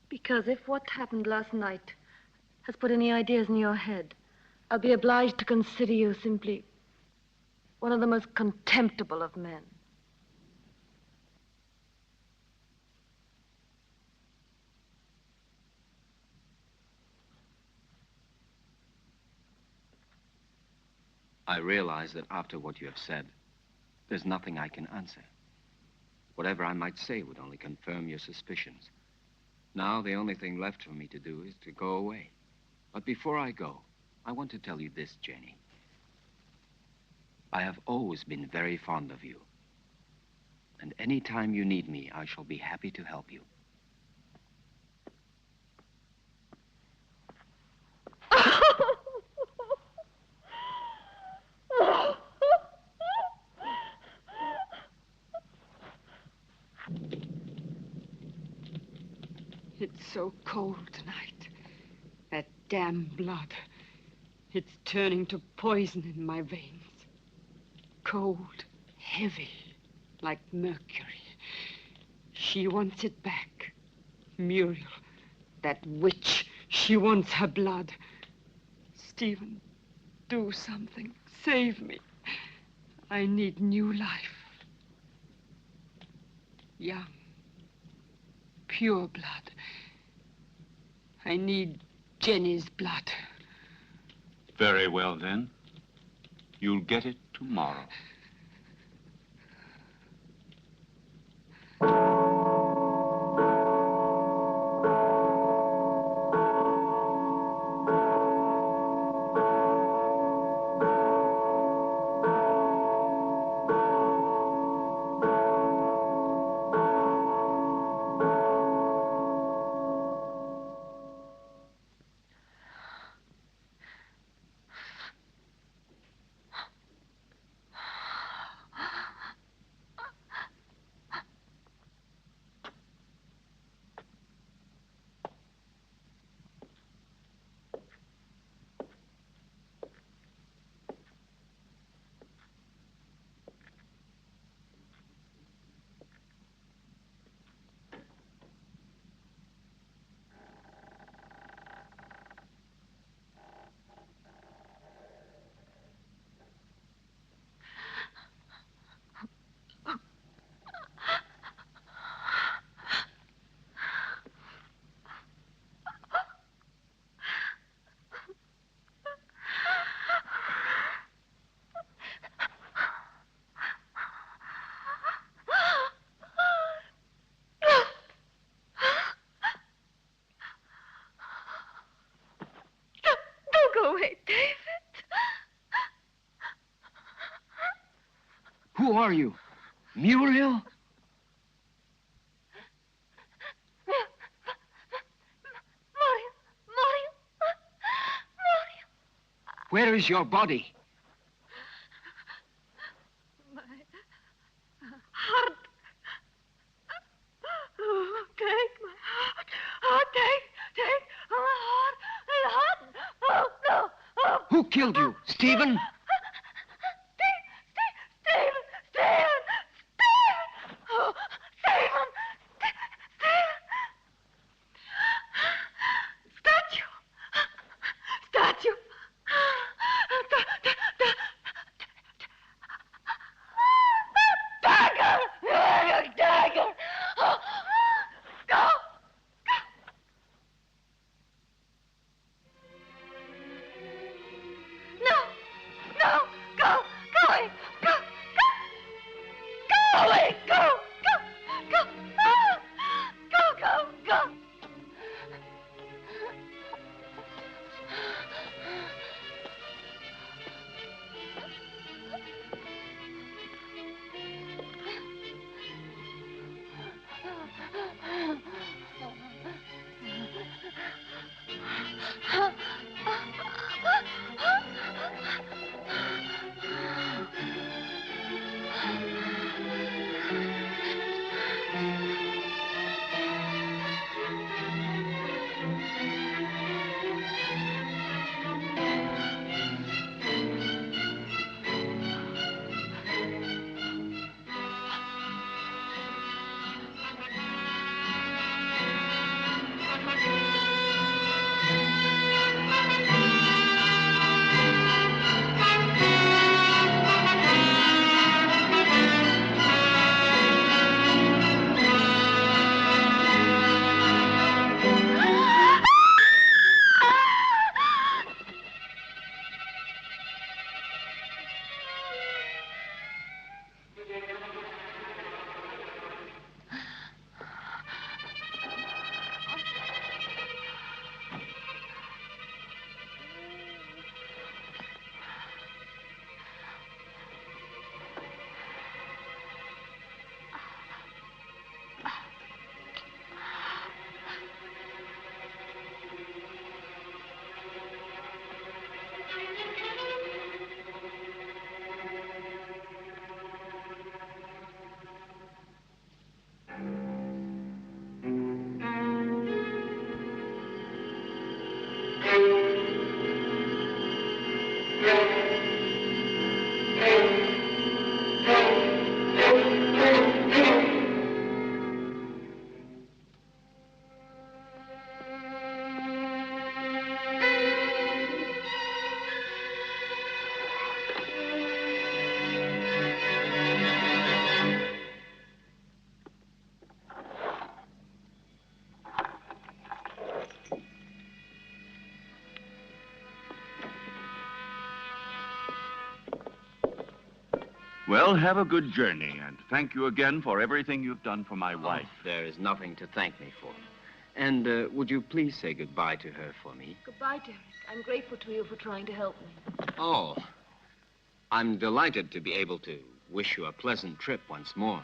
Because if what happened last night has put any ideas in your head, I'll be obliged to consider you simply one of the most contemptible of men. I realize that after what you have said, There's nothing I can answer. Whatever I might say would only confirm your suspicions. Now, the only thing left for me to do is to go away. But before I go, I want to tell you this, Jenny. I have always been very fond of you. And any time you need me, I shall be happy to help you. It's so cold tonight. That damn blood. It's turning to poison in my veins. Cold, heavy, like mercury. She wants it back. Muriel, that witch, she wants her blood. Stephen, do something. Save me. I need new life. Young, pure blood. I need Jenny's blood. Very well, then. You'll get it tomorrow. Who are you? Muriel? Where is your body? My heart. Oh, take my heart. Oh, take my heart. Oh, no. Oh. Who killed you? Stephen? Well, have a good journey, and thank you again for everything you've done for my wife. There is nothing to thank me for. And would you please say goodbye to her for me? Goodbye, Derek. I'm grateful to you for trying to help me. Oh, I'm delighted to be able to wish you a pleasant trip once more.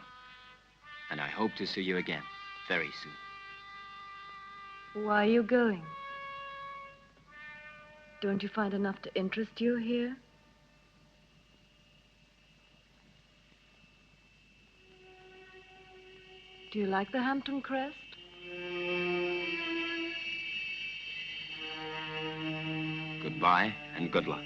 And I hope to see you again very soon. Why are you going? Don't you find enough to interest you here? Do you like the Hampton crest? Goodbye and good luck.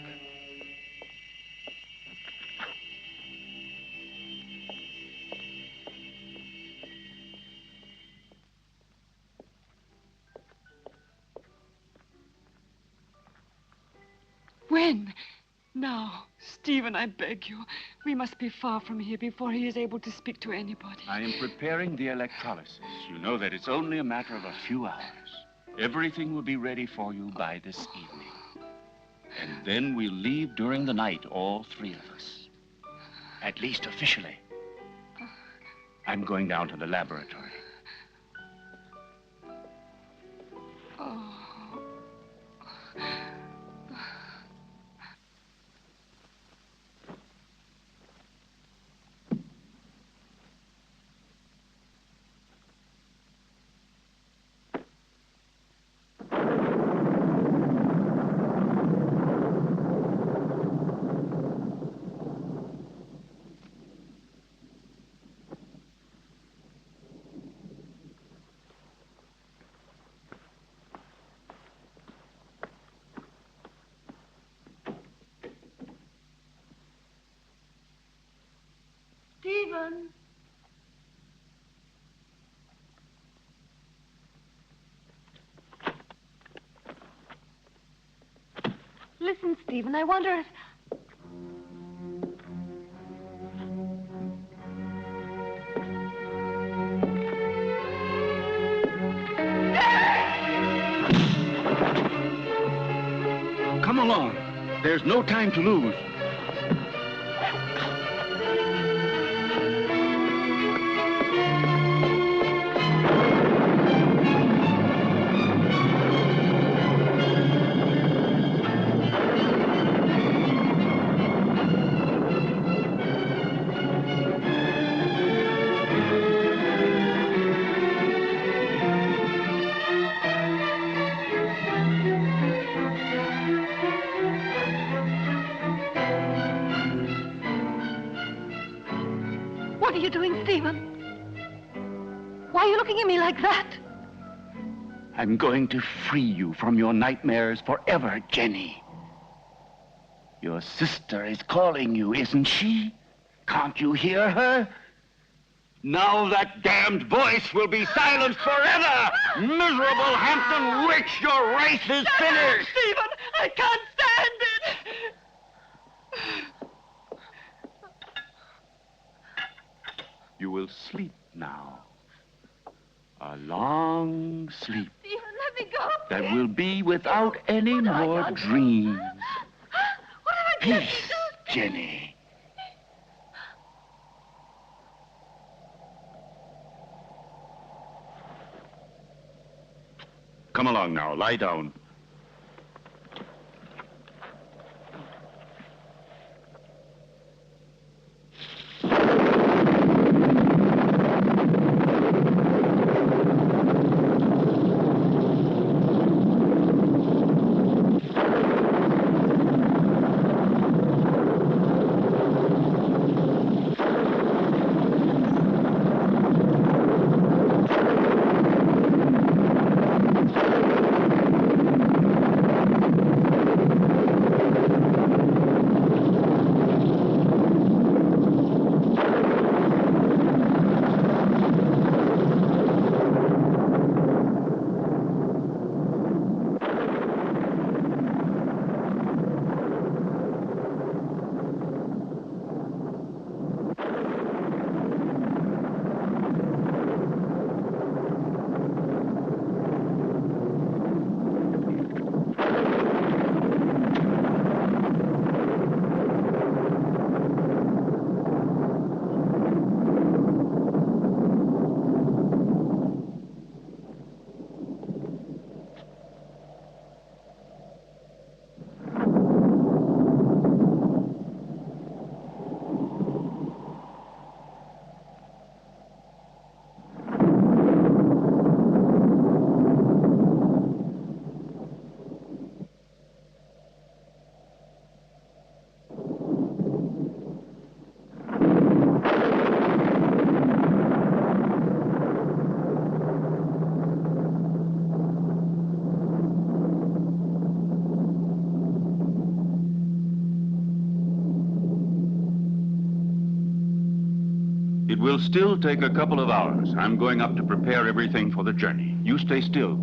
When? Now, Stephen, I beg you. We must be far from here before he is able to speak to anybody. I am preparing the electrolysis. You know that it's only a matter of a few hours. Everything will be ready for you by this evening. And then we'll leave during the night, all three of us. At least officially. I'm going down to the laboratory. Oh. Stephen. Listen, Stephen, I wonder if... Come along. There's no time to lose. What are you doing, Stephen? Why are you looking at me like that? I'm going to free you from your nightmares forever, Jenny. Your sister is calling you, isn't she? Can't you hear her? Now that damned voice will be silenced forever! Miserable Hampton witch, your race is finished! Stephen, I can't stand it! You will sleep now. A long sleep Stephen, let me go. that will be without any What have I more done? dreams. What have I done? Peace, Jenny. Come along now, lie down. It will still take a couple of hours. I'm going up to prepare everything for the journey. You stay still.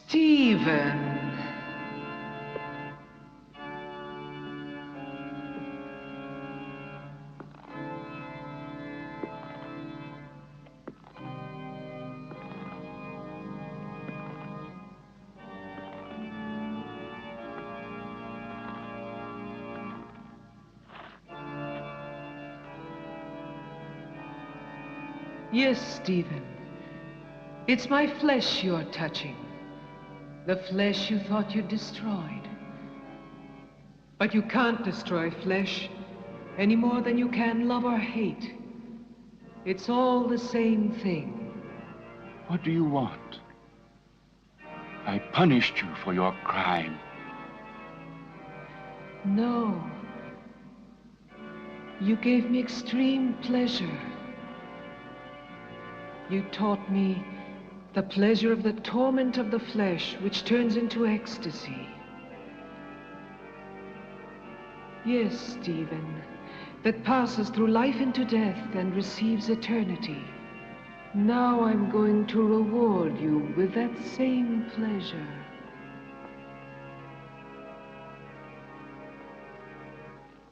Stephen. Yes, Stephen. It's my flesh you're touching. The flesh you thought you'd destroyed. But you can't destroy flesh any more than you can love or hate. It's all the same thing. What do you want? I punished you for your crime. No. You gave me extreme pleasure. You taught me the pleasure of the torment of the flesh, which turns into ecstasy. Yes, Stephen, that passes through life into death and receives eternity. Now I'm going to reward you with that same pleasure.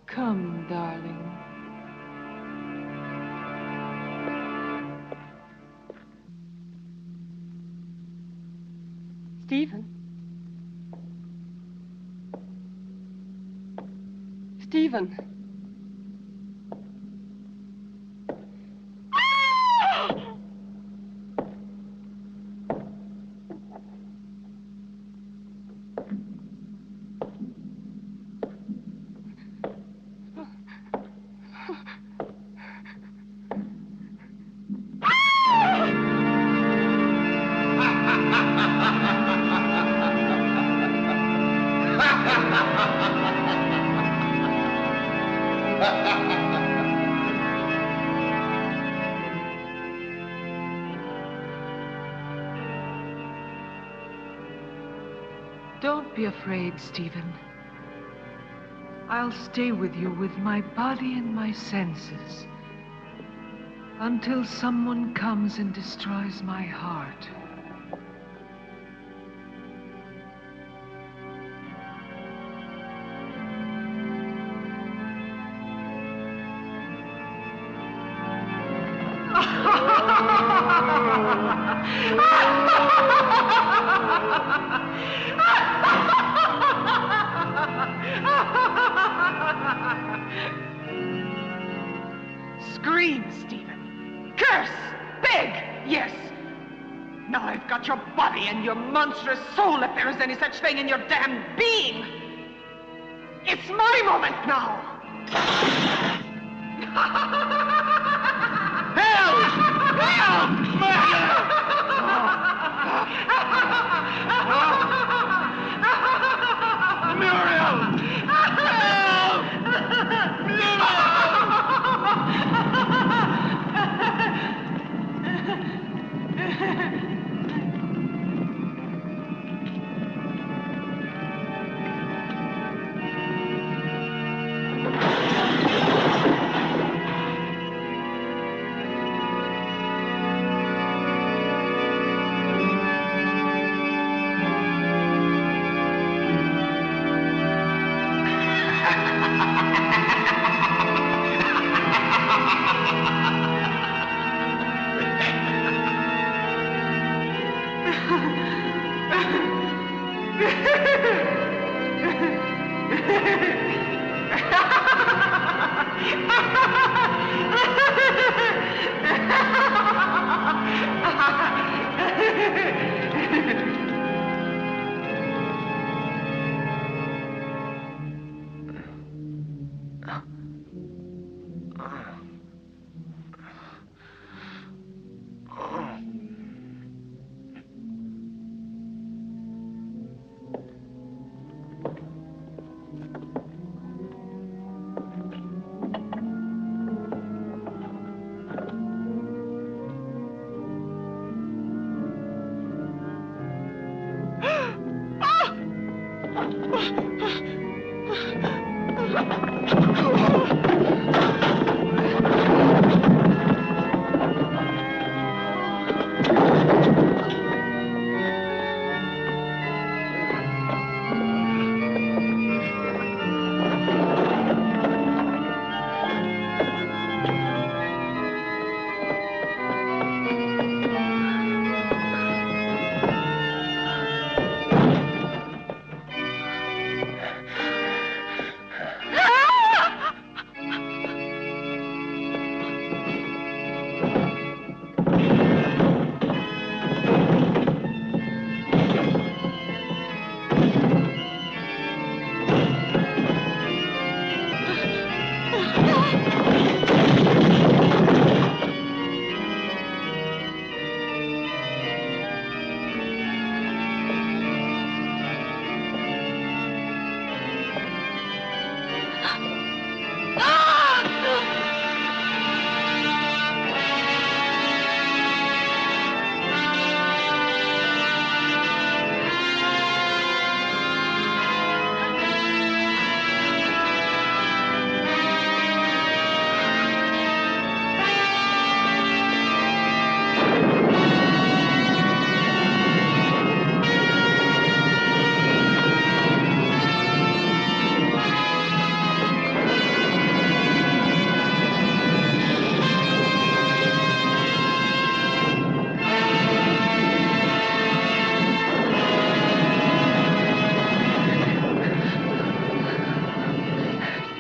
Come, darling. Stephen? Stephen? Don't be afraid, Stephen. I'll stay with you with my body and my senses until someone comes and destroys my heart. Scream, Stephen. Curse. Beg. Yes. Now I've got your body and your monstrous soul, if there is any such thing in your damned being. It's my moment now. Help! Help! Murder! Muriel! Help!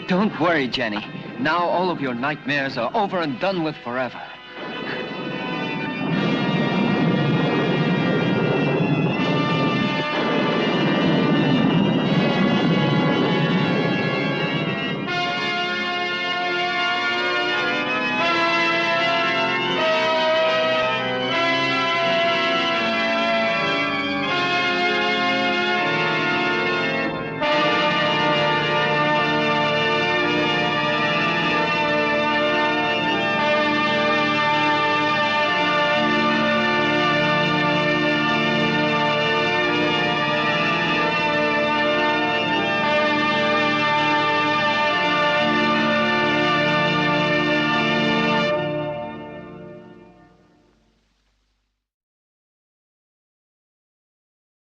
Don't worry, Jenny. Now all of your nightmares are over and done with forever.